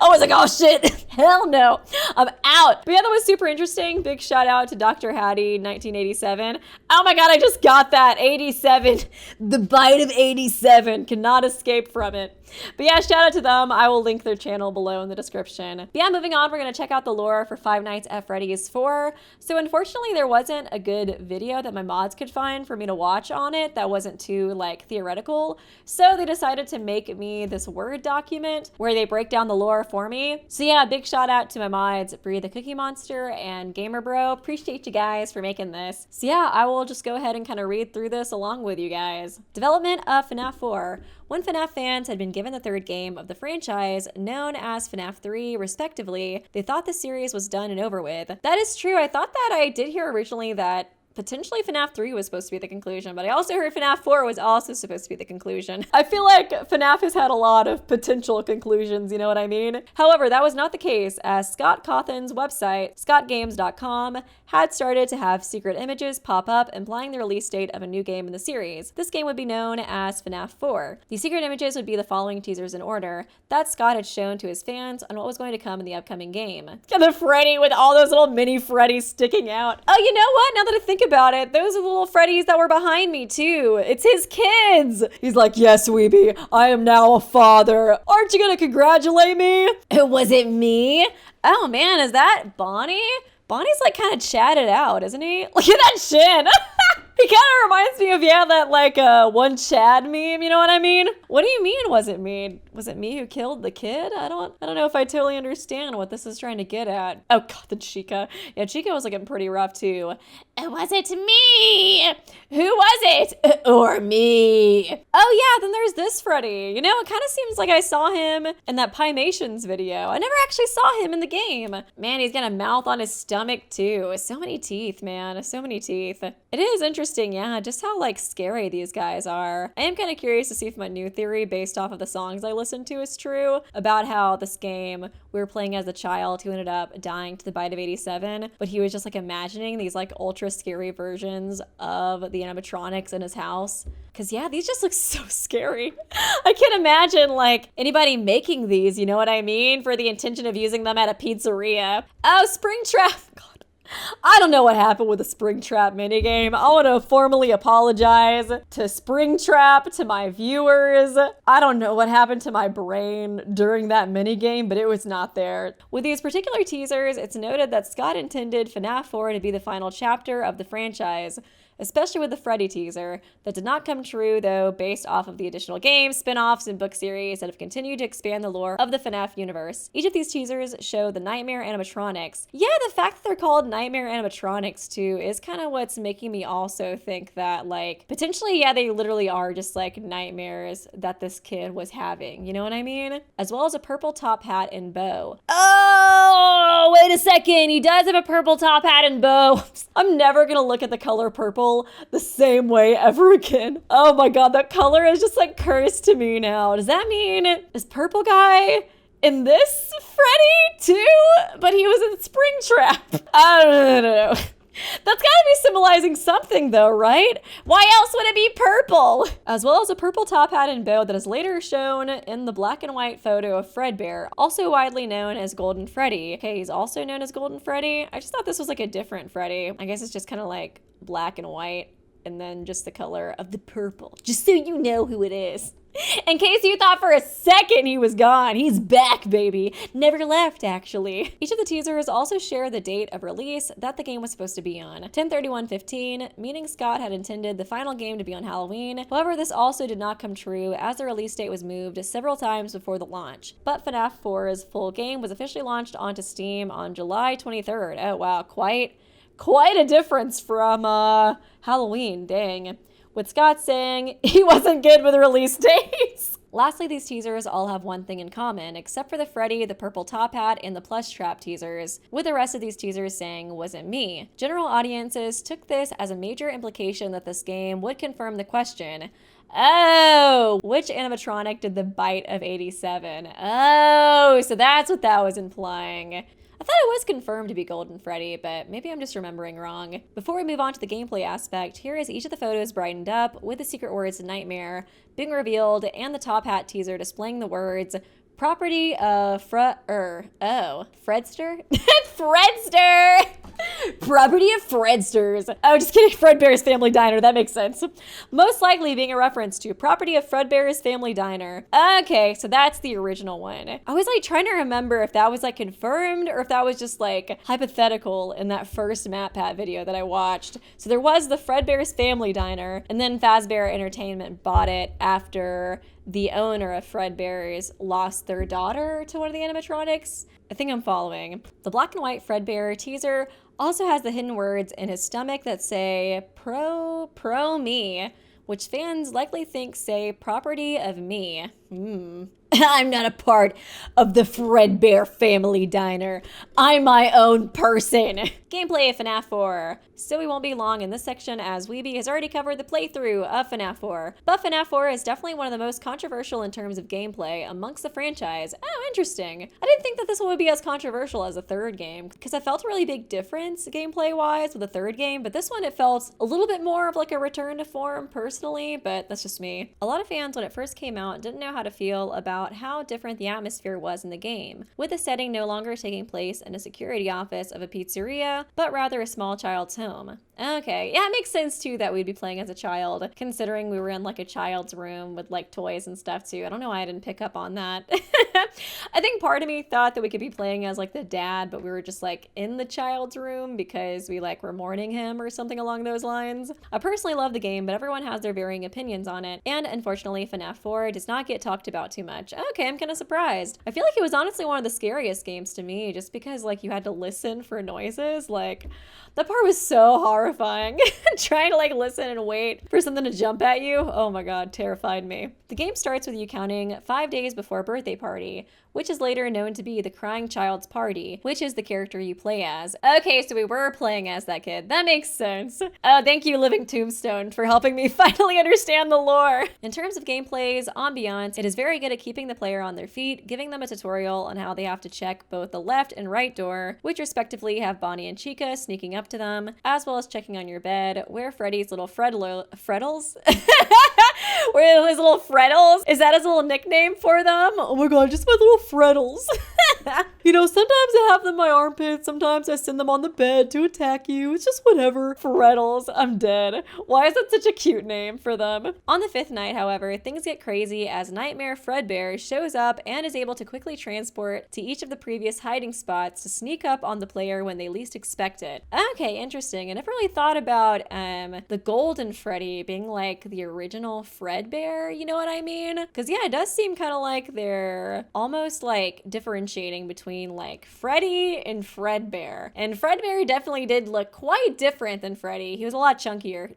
I was like, oh shit, hell no, I'm out. But yeah, that was super interesting. Big shout out to Dr. Hattie, 1987. Oh my God, I just got that, 87. The bite of 87, cannot escape from it. But yeah, shout out to them. I will link their channel below in the description. But yeah, moving on, we're gonna check out the lore for Five Nights at Freddy's 4. So unfortunately, there wasn't a good video that my mods could find for me to watch on it that wasn't too like theoretical. So they decided to make me this Word document where they break down the lore for me. So yeah, big shout out to my mods, Bree the Cookie Monster and GamerBro. Appreciate you guys for making this. So yeah, I will just go ahead and kind of read through this along with you guys. Development of Fnaf 4. When Fnaf fans had been given the third game of the franchise, known as Fnaf 3 respectively, they thought the series was done and over with. That is true. I thought that I did hear originally that potentially Fnaf 3 was supposed to be the conclusion, but I also heard Fnaf 4 was also supposed to be the conclusion. I feel like Fnaf has had a lot of potential conclusions, you know what I mean? However, that was not the case, as Scott Cawthon's website, scottgames.com, had started to have secret images pop up implying the release date of a new game in the series. This game would be known as Fnaf 4. The secret images would be the following teasers in order that Scott had shown to his fans on what was going to come in the upcoming game. Got the Freddy with all those little mini Freddys sticking out. Oh, you know what? Now that I think about it, those are the little Freddys that were behind me too. It's his kids. He's like, yes, Weeby, I am now a father. Aren't you gonna congratulate me? Was it me? Oh man, is that Bonnie? Bonnie's like kind of chatted out, isn't he? Look at that chin. He kind of reminds me of, yeah, that like one Chad meme, you know what I mean? What do you mean was it me? Was it me who killed the kid? I don't know if I totally understand what this is trying to get at. Oh god, the Chica. Yeah, Chica was looking pretty rough too. Was it me? Who was it? Or me? Oh yeah, then there's this Freddy. You know, it kind of seems like I saw him in that Pymations video. I never actually saw him in the game. Man, he's got a mouth on his stomach too. So many teeth, man. So many teeth. It is interesting, yeah, just how like scary these guys are. I am kind of curious to see if my new theory based off of the songs I listened to is true about how this game we were playing as a child who ended up dying to the bite of 87, but he was just like imagining these like ultra scary versions of the animatronics in his house. Cause yeah, these just look so scary. I can't imagine like anybody making these, you know what I mean? For the intention of using them at a pizzeria. Oh, Springtrap. God. I don't know what happened with the Springtrap minigame. I want to formally apologize to Springtrap, to my viewers. I don't know what happened to my brain during that minigame, but it was not there. With these particular teasers, it's noted that Scott intended FNAF 4 to be the final chapter of the franchise, especially with the Freddy teaser. That did not come true, though, based off of the additional games, spin-offs, and book series that have continued to expand the lore of the FNAF universe. Each of these teasers show the Nightmare animatronics. Yeah, the fact that they're called Nightmare animatronics, too, is kind of what's making me also think that, like, potentially, yeah, they literally are just, like, nightmares that this kid was having. You know what I mean? As well as a purple top hat and bow. Oh, wait a second. He does have a purple top hat and bow. I'm never gonna look at the color purple the same way ever again. Oh my god, that color is just like cursed to me now. Does that mean is purple guy in this Freddy too? But he was in Springtrap. I don't know. That's gotta be symbolizing something though, right? Why else would it be purple? As well as a purple top hat and bow that is later shown in the black and white photo of Fredbear, also widely known as Golden Freddy. Okay, he's also known as Golden Freddy. I just thought this was like a different Freddy. I guess it's just kind of like black and white and then just the color of the purple. Just so you know who it is. In case you thought for a second he was gone, he's back, baby. Never left, actually. Each of the teasers also share the date of release that the game was supposed to be on, 10/31/15, meaning Scott had intended the final game to be on Halloween. However, this also did not come true as the release date was moved several times before the launch. But FNAF 4's full game was officially launched onto Steam on July 23rd. Oh wow, quite a difference from Halloween, dang. With Scott saying he wasn't good with release dates. Lastly, these teasers all have one thing in common, except for the Freddy, the purple top hat, and the plush trap teasers, with the rest of these teasers saying, wasn't me. General audiences took this as a major implication that this game would confirm the question, oh, which animatronic did the bite of 87? Oh, so that's what that was implying. I thought it was confirmed to be Golden Freddy, but maybe I'm just remembering wrong. Before we move on to the gameplay aspect, here is each of the photos brightened up with the secret words Nightmare being revealed and the top hat teaser displaying the words property of Fredster? Fredster! Property of Fredsters. Oh, just kidding. Fredbear's Family Diner. That makes sense. Most likely being a reference to property of Fredbear's Family Diner. Okay, so that's the original one. I was like trying to remember if that was like confirmed or if that was just like hypothetical in that first MatPat video that I watched. So there was the Fredbear's Family Diner, and then Fazbear Entertainment bought it after the owner of Fredbear's lost their daughter to one of the animatronics. I think I'm following. The black and white Fredbear teaser also has the hidden words in his stomach that say pro me, which fans likely think say property of me. I'm not a part of the Fredbear Family Diner. I'm my own person. Gameplay of FNAF 4. So we won't be long in this section as Weeby has already covered the playthrough of FNAF 4. But FNAF 4 is definitely one of the most controversial in terms of gameplay amongst the franchise. Oh, interesting. I didn't think that this one would be as controversial as the third game because I felt a really big difference gameplay-wise with the third game, but this one it felt a little bit more of like a return to form personally, but that's just me. A lot of fans when it first came out didn't know how how to feel about how different the atmosphere was in the game, with the setting no longer taking place in a security office of a pizzeria, but rather a small child's home. Okay, yeah, it makes sense too that we'd be playing as a child, considering we were in like a child's room with like toys and stuff too. I don't know why I didn't pick up on that. I think part of me thought that we could be playing as like the dad, but we were just like in the child's room because we like were mourning him or something along those lines. I personally love the game, but everyone has their varying opinions on it, and unfortunately FNAF 4 does not get talked about too much. Okay, I'm kind of surprised. I feel like it was honestly one of the scariest games to me, just because like you had to listen for noises. Like that part was so horrifying. Trying to like listen and wait for something to jump at you. Oh my god, terrified me. The game starts with you counting 5 days before a birthday party, which is later known to be the Crying Child's Party, which is the character you play as. Okay, so we were playing as that kid. That makes sense. Oh, thank you, Living Tombstone, for helping me finally understand the lore. In terms of gameplay's ambiance, it is very good at keeping the player on their feet, giving them a tutorial on how they have to check both the left and right door, which respectively have Bonnie and Chica sneaking up to them, as well as checking on your bed, where Freddy's little frettles? Where his little frettles? Is that his little nickname for them? Oh my god, just my little frettles. You know, sometimes I have them in my armpits, sometimes I send them on the bed to attack you. It's just whatever. Frettles, I'm dead. Why is that such a cute name for them? On the 5th night, however, things get crazy as Nightmare Fredbear shows up and is able to quickly transport to each of the previous hiding spots to sneak up on the player when they least expect it. Okay, interesting. I never really thought about the Golden Freddy being like the original Fredbear, you know what I mean? Because yeah, it does seem kind of like they're almost like differentiating between like Freddy and Fredbear. And Fredbear definitely did look quite different than Freddy. He was a lot chunkier.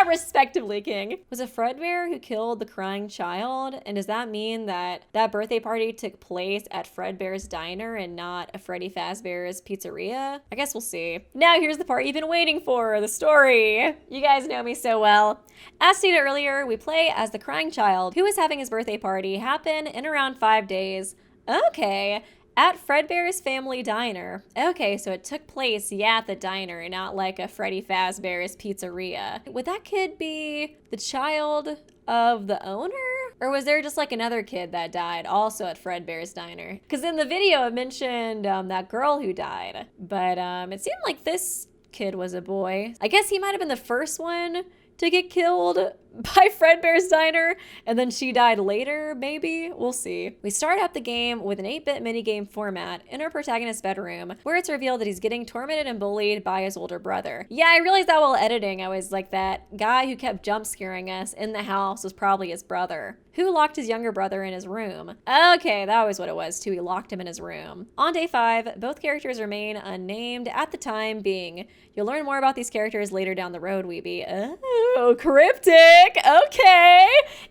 Respectively, King. Was it Fredbear who killed the crying child? And does that mean that that birthday party took place at Fredbear's diner and not a Freddy Fazbear's pizzeria? I guess we'll see. Now here's the part you've been waiting for, the story. You guys know me so well. As stated earlier, we play as the crying child who is having his birthday party happen in around 5 days. Okay. At Fredbear's family diner. Okay, so it took place, yeah, at the diner, not like a Freddy Fazbear's pizzeria. Would that kid be the child of the owner? Or was there just like another kid that died also at Fredbear's diner? Because in the video it mentioned that girl who died, but it seemed like this kid was a boy. I guess he might have been the first one to get killed by Fredbear's diner, and then she died later, maybe? We'll see. We start out the game with an 8-bit minigame format in our protagonist's bedroom, where it's revealed that he's getting tormented and bullied by his older brother. Yeah, I realized that while editing. I was like, that guy who kept jump scaring us in the house was probably his brother, who locked his younger brother in his room. Okay, that was what it was too. He locked him in his room. On day 5, both characters remain unnamed at the time being. You'll learn more about these characters later down the road, Weeby. Oh, cryptic. Okay,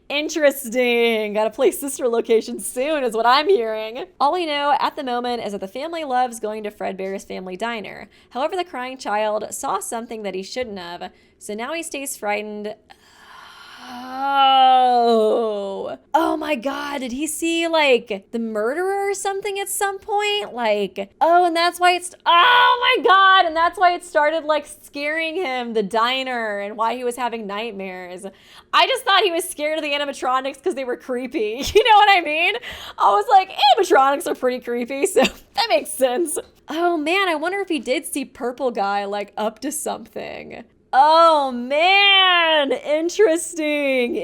interesting. Gotta play sister location soon is what I'm hearing. All we know at the moment is that the family loves going to Fredbear's family diner. However, the crying child saw something that he shouldn't have, so now he stays frightened. Oh my god, did he see like the murderer or something at some point? Like, oh, and that's why oh my god, and that's why it started like scaring him, the diner, and why he was having nightmares. I just thought he was scared of the animatronics because they were creepy. You know what I mean? I was like, animatronics are pretty creepy, so that makes sense. Oh man, I wonder if he did see Purple Guy like up to something. Oh man, interesting.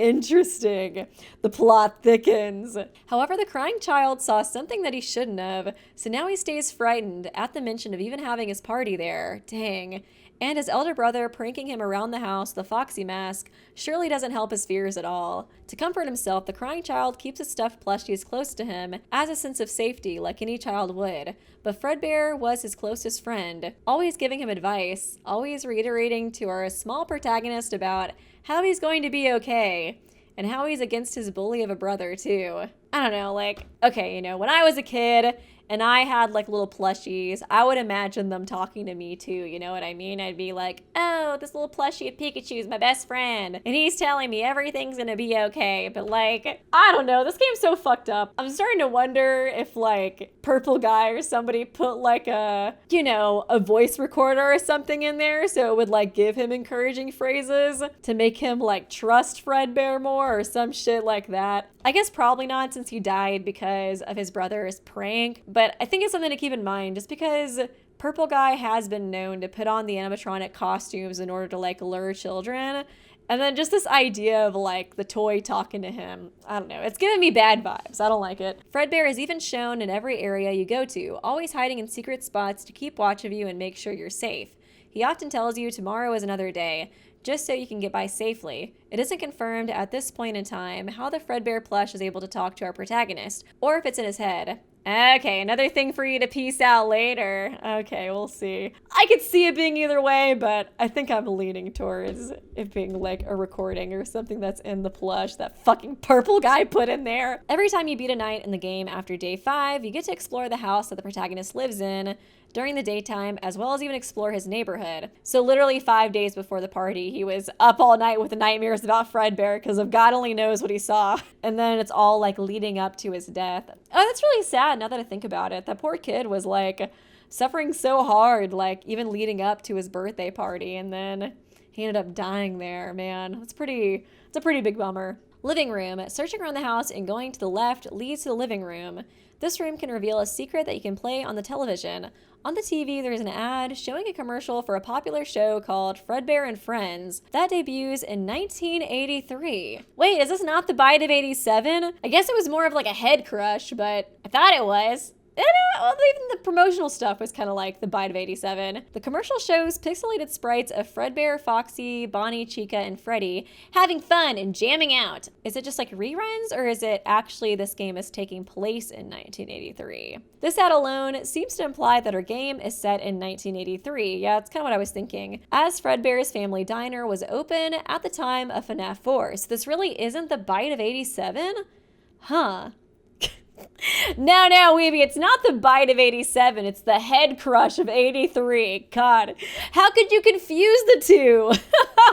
The plot thickens. However, the crying child saw something that he shouldn't have, so now he stays frightened at the mention of even having his party there. Dang. And his elder brother pranking him around the house, the Foxy mask, surely doesn't help his fears at all. To comfort himself, the crying child keeps his stuffed plushies close to him as a sense of safety, like any child would. But Fredbear was his closest friend, always giving him advice, always reiterating to our small protagonist about how he's going to be okay, and how he's against his bully of a brother, too. I don't know, like, okay, you know, when I was a kid, and I had like little plushies, I would imagine them talking to me too, you know what I mean? I'd be like, oh, this little plushie of Pikachu is my best friend, and he's telling me everything's gonna be okay, but like, I don't know, this game's so fucked up. I'm starting to wonder if like Purple Guy or somebody put like a, you know, a voice recorder or something in there so it would like give him encouraging phrases to make him like trust Fredbear more or some shit like that. I guess probably not, since he died because of his brother's prank, but I think it's something to keep in mind just because Purple Guy has been known to put on the animatronic costumes in order to like lure children. And then just this idea of like the toy talking to him. I don't know. It's giving me bad vibes. I don't like it. Fredbear is even shown in every area you go to, always hiding in secret spots to keep watch of you and make sure you're safe. He often tells you tomorrow is another day, just so you can get by safely. It isn't confirmed at this point in time how the Fredbear plush is able to talk to our protagonist, or if it's in his head. Okay, another thing for you to piece out later. Okay, we'll see. I could see it being either way, but I think I'm leaning towards it being like a recording or something that's in the plush that fucking Purple Guy put in there. Every time you beat a night in the game after day 5, you get to explore the house that the protagonist lives in during the daytime, as well as even explore his neighborhood. So literally 5 days before the party, he was up all night with nightmares about Fredbear because of God only knows what he saw. And then it's all like leading up to his death. Oh, that's really sad now that I think about it. That poor kid was like suffering so hard, like even leading up to his birthday party, and then he ended up dying there, man. It's a pretty big bummer. Living room. Searching around the house and going to the left leads to the living room. This room can reveal a secret that you can play on the television. On the TV, there is an ad showing a commercial for a popular show called Fredbear and Friends that debuts in 1983. Wait, is this not the Bite of 87? I guess it was more of like a head crush, but I thought it was. Well, even the promotional stuff was kind of like the Bite of 87. The commercial shows pixelated sprites of Fredbear, Foxy, Bonnie, Chica, and Freddy having fun and jamming out. Is it just like reruns, or is it actually this game is taking place in 1983? This ad alone seems to imply that our game is set in 1983. Yeah, that's kind of what I was thinking. As Fredbear's Family Diner was open at the time of Fnaf 4. So this really isn't the Bite of 87? Huh. No, Weeby, it's not the Bite of 87, it's the head crush of 83. God, how could you confuse the two?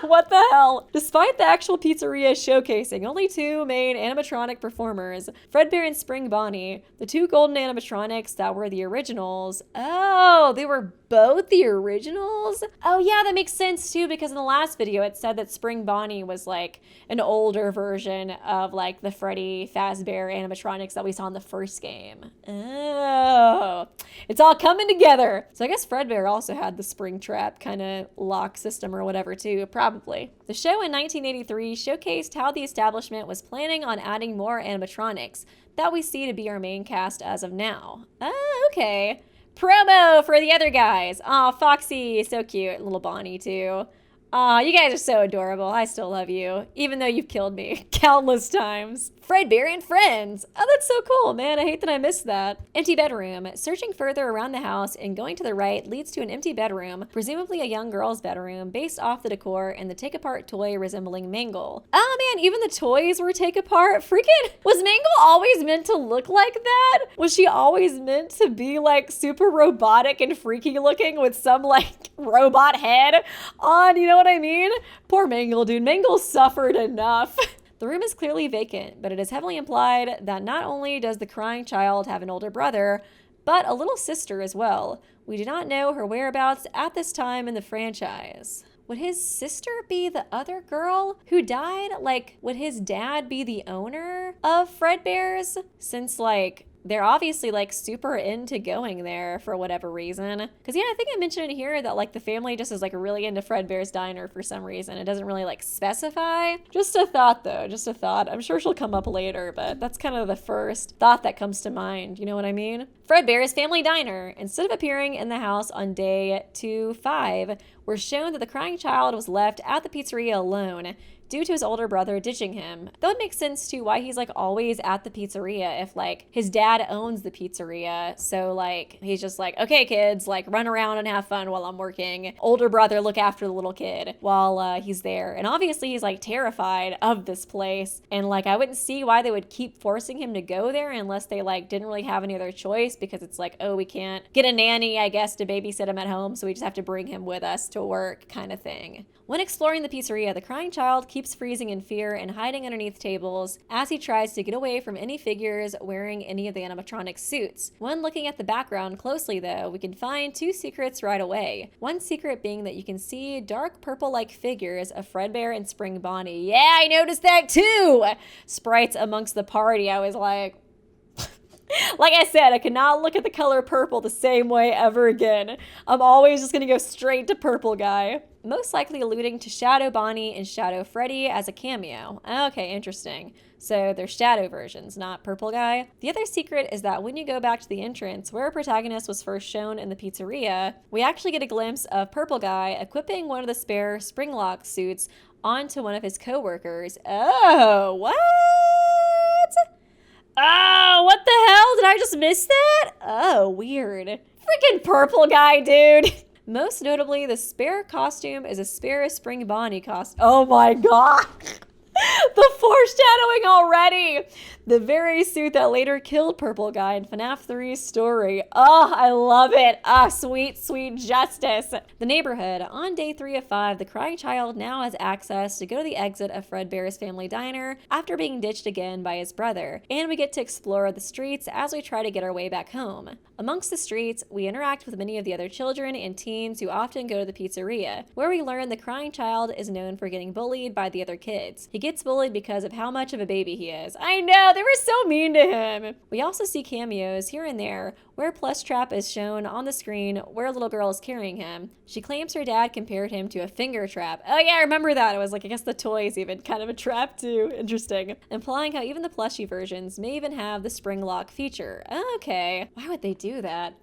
What the hell? Despite the actual pizzeria showcasing only 2 main animatronic performers, Fredbear and Spring Bonnie, the 2 golden animatronics that were the originals. Oh, they were both the originals? Oh yeah, that makes sense too, because in the last video it said that Spring Bonnie was like an older version of like the Freddy Fazbear animatronics that we saw in the first game. Oh, it's all coming together. So I guess Fredbear also had the Springtrap kind of lock system or whatever too, probably. The show in 1983 showcased how the establishment was planning on adding more animatronics that we see to be our main cast as of now. Oh, okay. Promo for the other guys. Aw, Foxy, so cute. Little Bonnie, too. Aw, you guys are so adorable. I still love you, even though you've killed me countless times. Fredbear and Friends. Oh, that's so cool, man. I hate that I missed that. Empty bedroom. Searching further around the house and going to the right leads to an empty bedroom, presumably a young girl's bedroom, based off the decor and the take-apart toy resembling Mangle. Oh, man, even the toys were take-apart. Freaking, was Mangle always meant to look like that? Was she always meant to be, like, super robotic and freaky looking with some, like, robot head on? You know what I mean? Poor Mangle, dude. Mangle suffered enough. The room is clearly vacant, but it is heavily implied that not only does the crying child have an older brother, but a little sister as well. We do not know her whereabouts at this time in the franchise. Would his sister be the other girl who died? Like, would his dad be the owner of Fredbear's? Since, like, they're obviously like super into going there for whatever reason. Cause yeah, I think I mentioned in here that like the family just is like really into Fredbear's Diner for some reason. It doesn't really like specify. Just a thought though, just a thought. I'm sure she'll come up later, but that's kind of the first thought that comes to mind. You know what I mean? Fredbear's Family Diner. Instead of appearing in the house on day 2-5, we're shown that the crying child was left at the pizzeria alone due to his older brother ditching him. That would make sense too why he's like always at the pizzeria if like his dad owns the pizzeria. So like he's just like, okay kids, like run around and have fun while I'm working. Older brother look after the little kid while he's there. And obviously he's like terrified of this place. And like I wouldn't see why they would keep forcing him to go there unless they like didn't really have any other choice, because it's like, oh, we can't get a nanny, I guess, to babysit him at home, so we just have to bring him with us to work kind of thing. When exploring the pizzeria, the crying child keeps keeps freezing in fear and hiding underneath tables as he tries to get away from any figures wearing any of the animatronic suits. When looking at the background closely though, we can find 2 secrets right away. One secret being that you can see dark purple-like figures of Fredbear and Spring Bonnie. Yeah, I noticed that too! Sprites amongst the party. I was like, like I said, I cannot look at the color purple the same way ever again. I'm always just gonna go straight to purple guy. Most likely alluding to Shadow Bonnie and Shadow Freddy as a cameo. Okay, interesting. So they're shadow versions, not purple guy. The other secret is that when you go back to the entrance where our protagonist was first shown in the pizzeria, we actually get a glimpse of purple guy equipping one of the spare Springlock suits onto one of his co-workers. Oh, what? Oh, what the hell? Did I just miss that? Oh, weird. Freaking purple guy, dude. Most notably, the spare costume is a spare Spring Bonnie costume. Oh my god. The foreshadowing already! The very suit that later killed Purple Guy in Fnaf 3's story. Oh, I love it. Ah, sweet, sweet justice. The neighborhood. On day 3 of 5, the crying child now has access to go to the exit of Fredbear's family diner after being ditched again by his brother. And we get to explore the streets as we try to get our way back home. Amongst the streets, we interact with many of the other children and teens who often go to the pizzeria, where we learn the crying child is known for getting bullied by the other kids. He gets bullied because of how much of a baby he is. I know, they were so mean to him. We also see cameos here and there where Plushtrap is shown on the screen where a little girl is carrying him. She claims her dad compared him to a finger trap. Oh yeah, I remember that. It was like, I guess the toy is even kind of a trap too. Interesting. Implying how even the plushie versions may even have the spring lock feature. Okay. Why would they do that?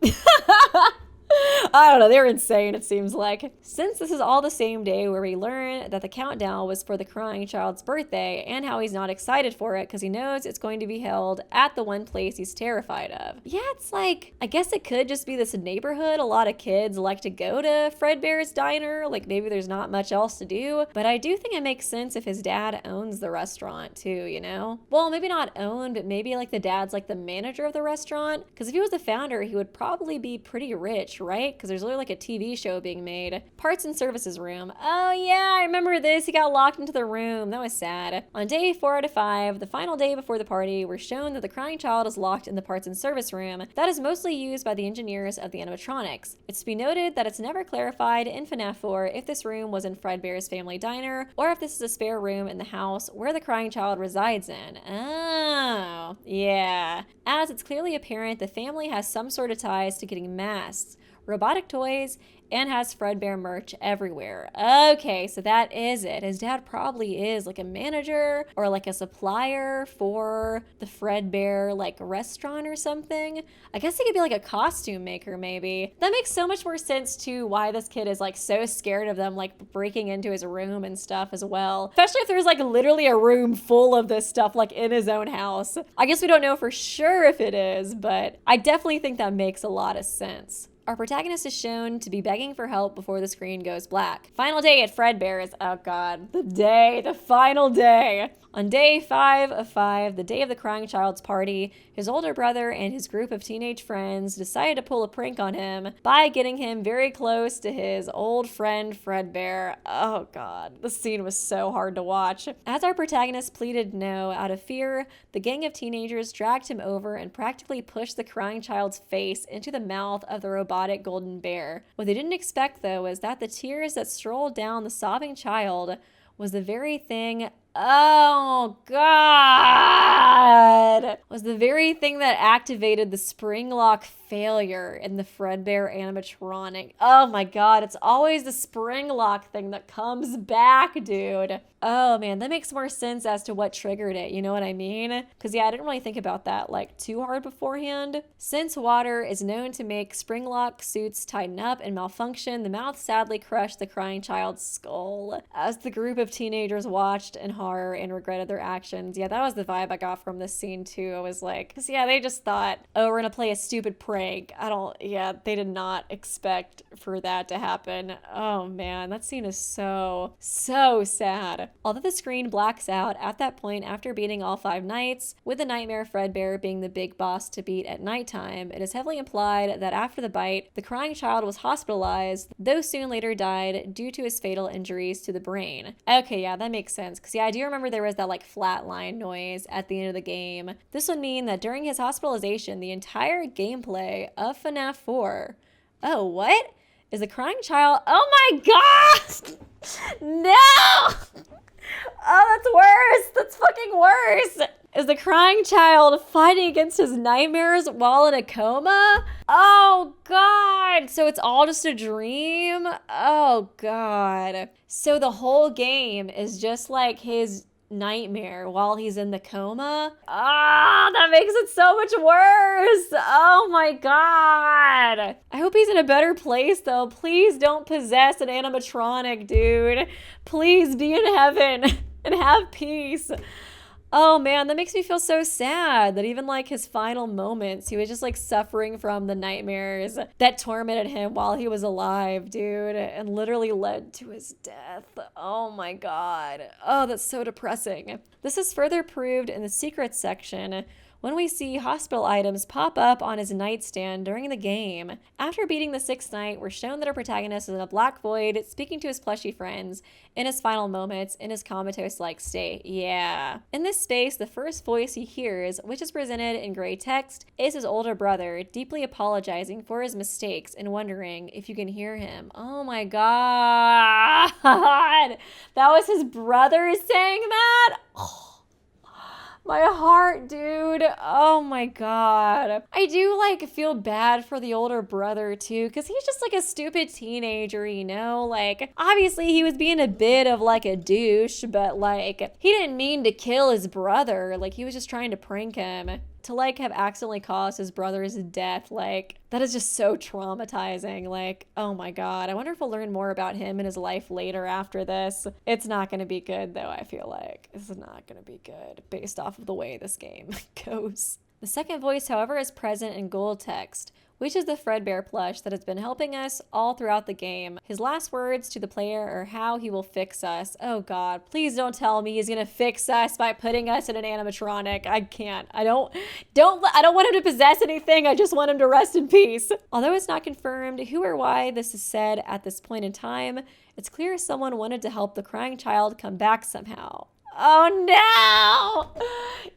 I don't know, they're insane, it seems like. Since this is all the same day where we learn that the countdown was for the crying child's birthday and how he's not excited for it because he knows it's going to be held at the one place he's terrified of. Yeah, it's like, I guess it could just be this neighborhood. A lot of kids like to go to Fredbear's Diner, like maybe there's not much else to do, but I do think it makes sense if his dad owns the restaurant too, you know? Well, maybe not own, but maybe like the dad's like the manager of the restaurant, because if he was the founder, he would probably be pretty rich, right? Because there's literally like a TV show being made. Parts and services room. Oh yeah, I remember this. He got locked into the room. That was sad. On day 4 out of 5, the final day before the party, we're shown that the crying child is locked in the parts and service room that is mostly used by the engineers of the animatronics. It's to be noted that it's never clarified in Fnaf 4 if this room was in Fredbear's family diner or if this is a spare room in the house where the crying child resides in. Oh, yeah. As it's clearly apparent, the family has some sort of ties to getting masks, robotic toys, and has Fredbear merch everywhere. Okay, so that is it. His dad probably is like a manager or like a supplier for the Fredbear like restaurant or something. I guess he could be like a costume maker maybe. That makes so much more sense to why this kid is like so scared of them like breaking into his room and stuff as well. Especially if there's like literally a room full of this stuff like in his own house. I guess we don't know for sure if it is, but I definitely think that makes a lot of sense. Our protagonist is shown to be begging for help before the screen goes black. Final day at Fredbear's. Oh god, the final day. On day 5 of 5, the day of the crying child's party, his older brother and his group of teenage friends decided to pull a prank on him by getting him very close to his old friend Fredbear. Oh god, the scene was so hard to watch. As our protagonist pleaded no out of fear, the gang of teenagers dragged him over and practically pushed the crying child's face into the mouth of the robotic golden bear. What they didn't expect though was that the tears that strolled down the sobbing child was the very thing Oh god! Was the very thing that activated the spring lock failure in the Fredbear animatronic. Oh my god, it's always the spring lock thing that comes back, dude. Oh man, that makes more sense as to what triggered it, you know what I mean? Because yeah, I didn't really think about that like too hard beforehand. Since water is known to make spring lock suits tighten up and malfunction, the mouth sadly crushed the crying child's skull. As the group of teenagers watched in horror and regretted their actions. Yeah, that was the vibe I got from this scene too. I was like, because yeah, they just thought, oh, we're gonna play a stupid prank. They did not expect for that to happen. Oh man, that scene is so sad. Although the screen blacks out at that point after beating all 5 nights, with the nightmare Fredbear being the big boss to beat at nighttime, it is heavily implied that after the bite, the crying child was hospitalized, though soon later died due to his fatal injuries to the brain. Okay, yeah, that makes sense. Because yeah, I do remember there was that like flatline noise at the end of the game. This would mean that during his hospitalization, the entire gameplay of FNAF 4. Oh, what? Is the crying child? Oh my god! No! Oh, that's worse! That's fucking worse! Is the crying child fighting against his nightmares while in a coma? Oh god! So it's all just a dream? Oh god. So the whole game is just like his nightmare while he's in the coma? Ah, that makes it so much worse! Oh my god! I hope he's in a better place though. Please don't possess an animatronic, dude. Please be in heaven and have peace. Oh man, that makes me feel so sad that even like his final moments, he was just like suffering from the nightmares that tormented him while he was alive, dude, and literally led to his death. Oh my god. Oh, that's so depressing. This is further proved in the secrets section when we see hospital items pop up on his nightstand during the game. After beating the 6th night, we're shown that our protagonist is in a black void, speaking to his plushy friends in his final moments in his comatose-like state. Yeah. In this space, the first voice he hears, which is presented in gray text, is his older brother, deeply apologizing for his mistakes and wondering if you can hear him. Oh my god! That was his brother saying that? Oh. My heart, dude. Oh my god. I do like feel bad for the older brother too, because he's just like a stupid teenager, you know? Like, obviously he was being a bit of like a douche, but like, he didn't mean to kill his brother. Like, he was just trying to prank him. To like have accidentally caused his brother's death, like, that is just so traumatizing. Like, oh my god. I wonder if we'll learn more about him and his life later after this. It's not gonna be good though, I feel like. This is not gonna be good based off of the way this game goes. The second voice, however, is present in gold text, which is the Fredbear plush that has been helping us all throughout the game. His last words to the player are how he will fix us. Oh god, please don't tell me he's gonna fix us by putting us in an animatronic. I can't. I don't want him to possess anything. I just want him to rest in peace. Although it's not confirmed who or why this is said at this point in time, it's clear someone wanted to help the crying child come back somehow. Oh no!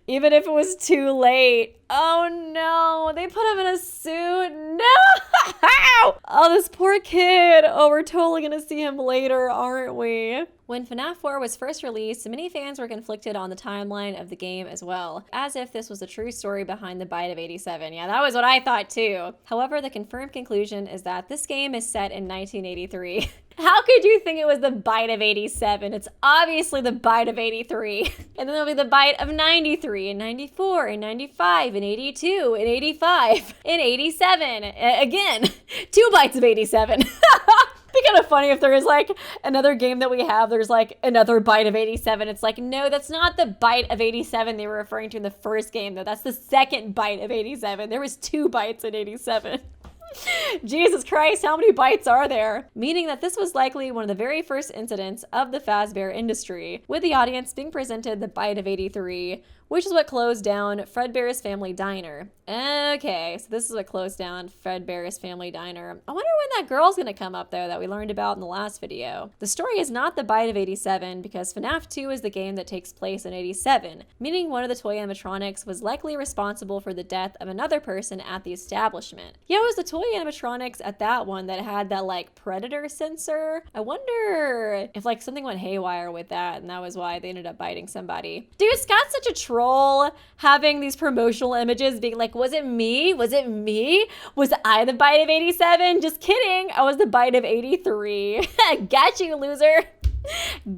Even if it was too late. Oh no, they put him in a suit. No! Oh, this poor kid. Oh, we're totally gonna see him later, aren't we? When FNAF 4 was first released, many fans were conflicted on the timeline of the game as well, as if this was a true story behind the bite of 87. Yeah, that was what I thought too. However, the confirmed conclusion is that this game is set in 1983. How could you think it was the bite of 87? It's obviously the bite of 83. And then there'll be the bite of 93 and 94 and 95 and 82 and 85 and 87. Again, 2 bites of 87. It'd be kind of funny if there is like another game that we have, there's like another bite of 87. It's like, no, that's not the bite of 87 they were referring to in the first game though. That's the second bite of 87. There was 2 bites in 87. Jesus Christ, how many bites are there? Meaning that this was likely one of the very first incidents of the Fazbear industry, with the audience being presented the bite of 83, which is what closed down Fredbear's Family Diner. Okay, so this is what closed down Fredbear's Family Diner. I wonder when that girl's gonna come up though that we learned about in the last video. The story is not the bite of 87 because FNAF 2 is the game that takes place in 87, meaning one of the toy animatronics was likely responsible for the death of another person at the establishment. Yeah, it was the toy animatronics at that one that had that like predator sensor. I wonder if like something went haywire with that and that was why they ended up biting somebody. Dude, Scott's such a troll having these promotional images being like, was it me? Was it me? Was I the bite of 87? Just kidding. I was the bite of 83. Got you, loser.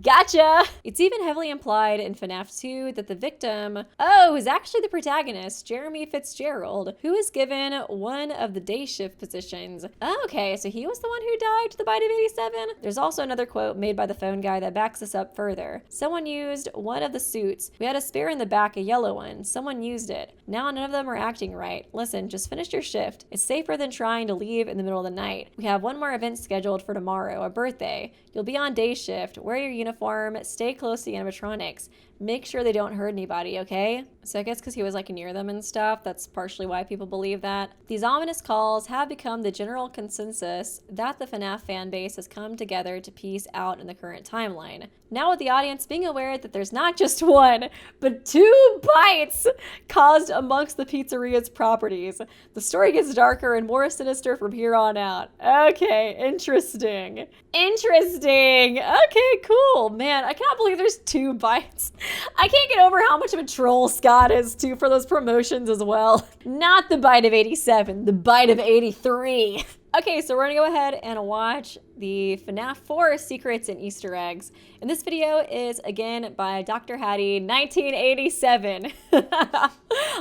Gotcha! It's even heavily implied in FNAF 2 that the victim, is actually the protagonist, Jeremy Fitzgerald, who is given one of the day shift positions. Okay, so he was the one who died to the bite of 87? There's also another quote made by the phone guy that backs this up further. Someone used one of the suits. We had a spare in the back, a yellow one. Someone used it. Now none of them are acting right. Listen, just finish your shift. It's safer than trying to leave in the middle of the night. We have one more event scheduled for tomorrow, a birthday. You'll be on day shift. Wear your uniform. Stay close to the animatronics. Make sure they don't hurt anybody, okay? So I guess because he was like near them and stuff, that's partially why people believe that. These ominous calls have become the general consensus that the FNAF fan base has come together to piece out in the current timeline. Now with the audience being aware that there's not just one, but 2 bites caused amongst the pizzeria's properties, the story gets darker and more sinister from here on out. Okay, interesting. Interesting. Okay, cool. Man, I cannot believe there's 2 bites. I can't get over how much of a troll Scott is too for those promotions as well. Not the bite of 87, the bite of 83. Okay, so we're gonna go ahead and watch the FNAF 4 Secrets and Easter Eggs. And this video is again by Dr. Hattie 1987.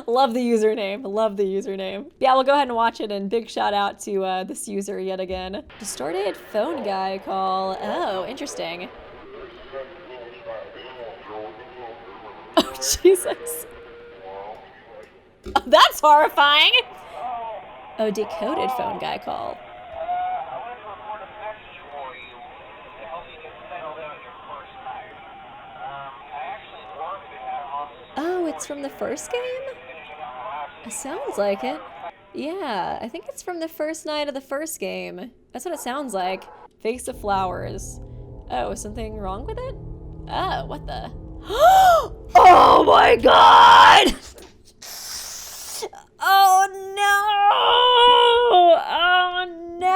Love the username, love the username. Yeah, we'll go ahead and watch it, and big shout out to this user yet again. Distorted phone guy call. Oh, interesting. Oh, Jesus. Oh, that's horrifying. Oh, decoded phone guy call. Oh, it's from the first game? It sounds like it. Yeah, I think it's from the first night of the first game. That's what it sounds like. Vase of flowers. Oh, is something wrong with it? Oh, what the? Oh my god! Oh no! Oh no!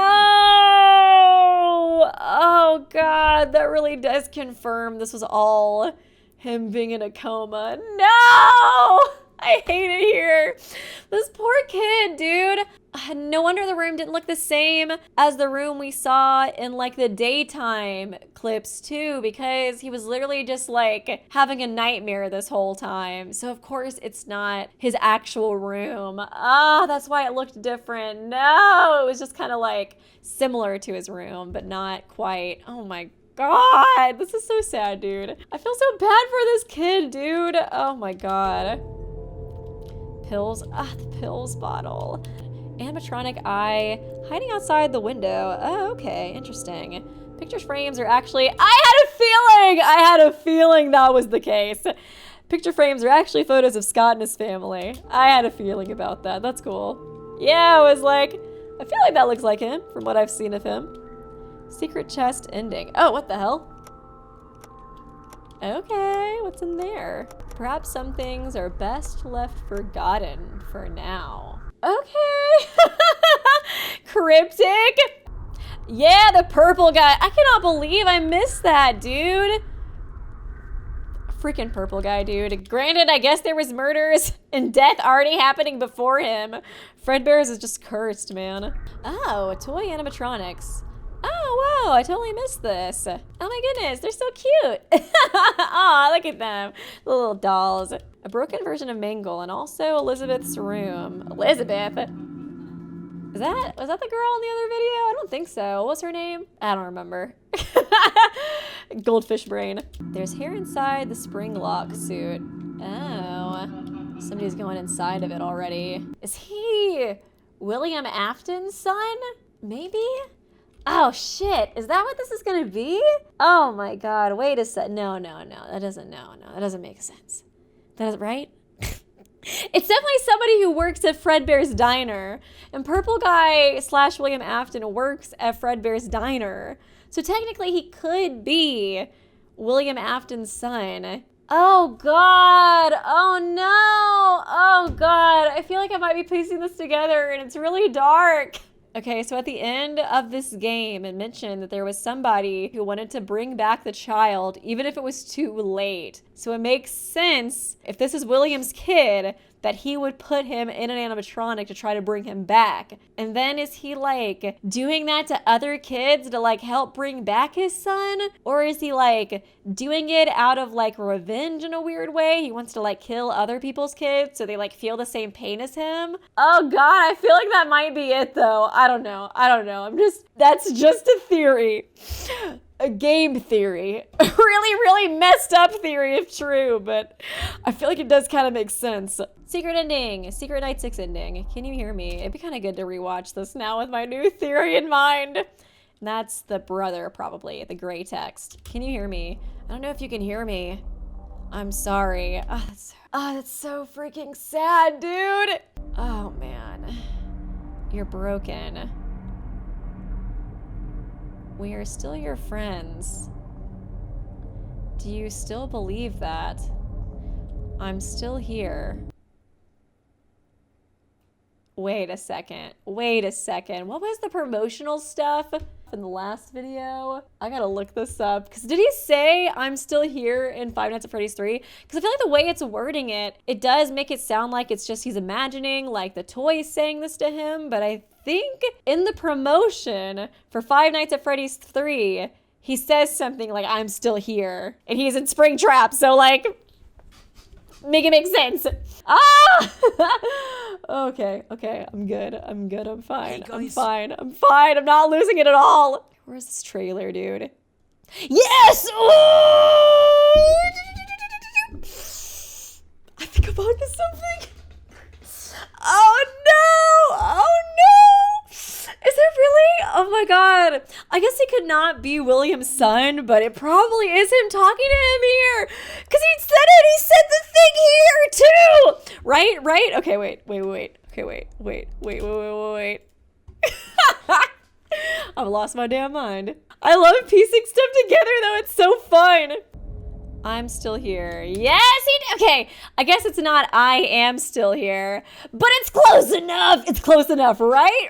Oh god, that really does confirm this was all him being in a coma. No! I hate it here. This poor kid, dude. No wonder the room didn't look the same as the room we saw in like the daytime clips too, because he was literally just like having a nightmare this whole time. So of course it's not his actual room. That's why it looked different. No, it was just kind of like similar to his room, but not quite. Oh my god, this is so sad, dude. I feel so bad for this kid, dude. Oh my god. Pills, the pills bottle. Animatronic eye hiding outside the window. Oh, okay, interesting. Picture frames are actually, I had a feeling that was the case. Picture frames are actually photos of Scott and his family. I had a feeling about that. That's cool. Yeah, I was like, I feel like that looks like him from what I've seen of him. Secret chest ending. Oh, what the hell? Okay, what's in there? Perhaps some things are best left forgotten for now. Okay. Cryptic. Yeah, the purple guy. I cannot believe I missed that, dude. Freaking purple guy, dude. Granted, I guess there was murders and death already happening before him. Fredbear's is just cursed, man. Oh, toy animatronics. Oh, wow, I totally missed this. Oh my goodness, they're so cute. Aw, look at them, the little dolls. A broken version of Mangle, and also Elizabeth's room. Elizabeth? Was that the girl in the other video? I don't think so. What's her name? I don't remember. Goldfish brain. There's hair inside the spring lock suit. Oh, somebody's going inside of it already. Is he William Afton's son? Maybe? Oh shit, is that what this is gonna be? Oh my god, wait a sec. No, that doesn't make sense. That is right? It's definitely somebody who works at Fredbear's Diner. And Purple Guy / William Afton works at Fredbear's Diner. So technically he could be William Afton's son. Oh god, oh no, oh god. I feel like I might be piecing this together and it's really dark. Okay, so at the end of this game, it mentioned that there was somebody who wanted to bring back the child, even if it was too late. So it makes sense, if this is William's kid, that he would put him in an animatronic to try to bring him back. And then is he like doing that to other kids to like help bring back his son? Or is he like doing it out of like revenge in a weird way? He wants to like kill other people's kids so they like feel the same pain as him. Oh God, I feel like that might be it though. I don't know. That's just a theory. A game theory. A really messed up theory if true, but I feel like it does kind of make sense. Secret ending. Secret Night 6 ending. Can you hear me? It'd be kind of good to rewatch this now with my new theory in mind. And that's the brother, probably. The gray text. Can you hear me? I don't know if you can hear me. I'm sorry. That's so freaking sad, dude. Oh, man. You're broken. We are still your friends. Do you still believe that? I'm still here. Wait a second. What was the promotional stuff in the last video? I gotta look this up. Because did he say I'm still here in Five Nights at Freddy's 3? Because I feel like the way it's wording it, it does make it sound like it's just he's imagining like the toys saying this to him. But I think in the promotion for Five Nights at Freddy's 3, he says something like I'm still here. And he's in Springtrap, so like, make it make sense. Ah! Okay, I'm good. I'm fine. Hey, I'm fine. I'm not losing it at all. Where's this trailer, dude? Yes! Ooh! I think I'm onto something. Oh no! Is it really? Oh my God. I guess he could not be William's son, but it probably is him talking to him here. Because he said it. He said the thing here too. Right? Okay, wait. Okay, wait. I've lost my damn mind. I love piecing stuff together though. It's so fun. I'm still here. Yes, okay. I guess it's not I am still here, but it's close enough. It's close enough, right?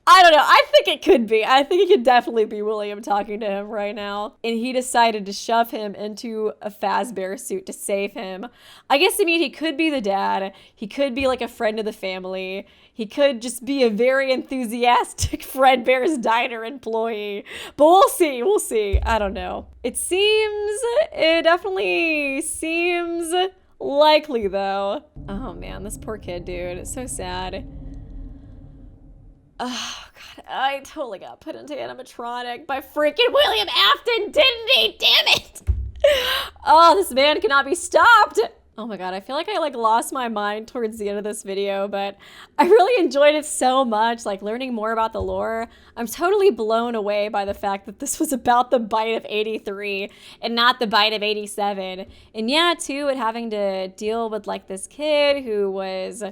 I don't know. I think it could be. I think it could definitely be William talking to him right now. And he decided to shove him into a Fazbear suit to save him. I guess, I mean, he could be the dad. He could be like a friend of the family. He could just be a very enthusiastic Fredbear's Diner employee. But we'll see. I don't know. It definitely seems likely though. Oh man, this poor kid, dude. It's so sad. Oh God, I totally got put into animatronic by freaking William Afton, didn't he? Damn it. Oh, this man cannot be stopped. Oh my God, I feel like I like lost my mind towards the end of this video, but I really enjoyed it so much, like learning more about the lore. I'm totally blown away by the fact that this was about the bite of 83 and not the bite of 87. And yeah, too, it having to deal with like this kid who was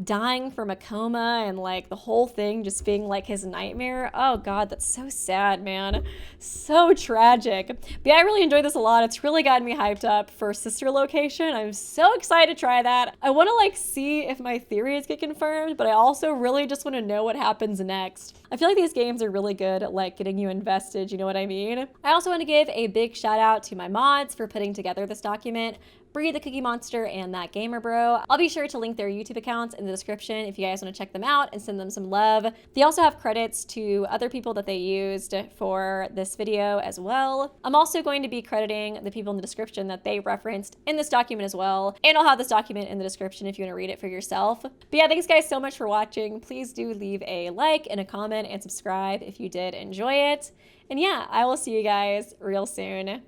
dying from a coma and like the whole thing just being like his nightmare. Oh God, that's so sad, man. So tragic. But yeah, I really enjoyed this a lot. It's really gotten me hyped up for Sister Location. I'm so excited to try that. I want to like see if my theories get confirmed, but I also really just want to know what happens next. I feel like these games are really good at like getting you invested, you know what I mean? I also want to give a big shout out to my mods for putting together this document. Bree the Cookie Monster and That Gamer Bro. I'll be sure to link their YouTube accounts in the description if you guys want to check them out and send them some love. They also have credits to other people that they used for this video as well. I'm also going to be crediting the people in the description that they referenced in this document as well. And I'll have this document in the description if you want to read it for yourself. But yeah, thanks guys so much for watching. Please do leave a like and a comment and subscribe if you did enjoy it. And yeah, I will see you guys real soon.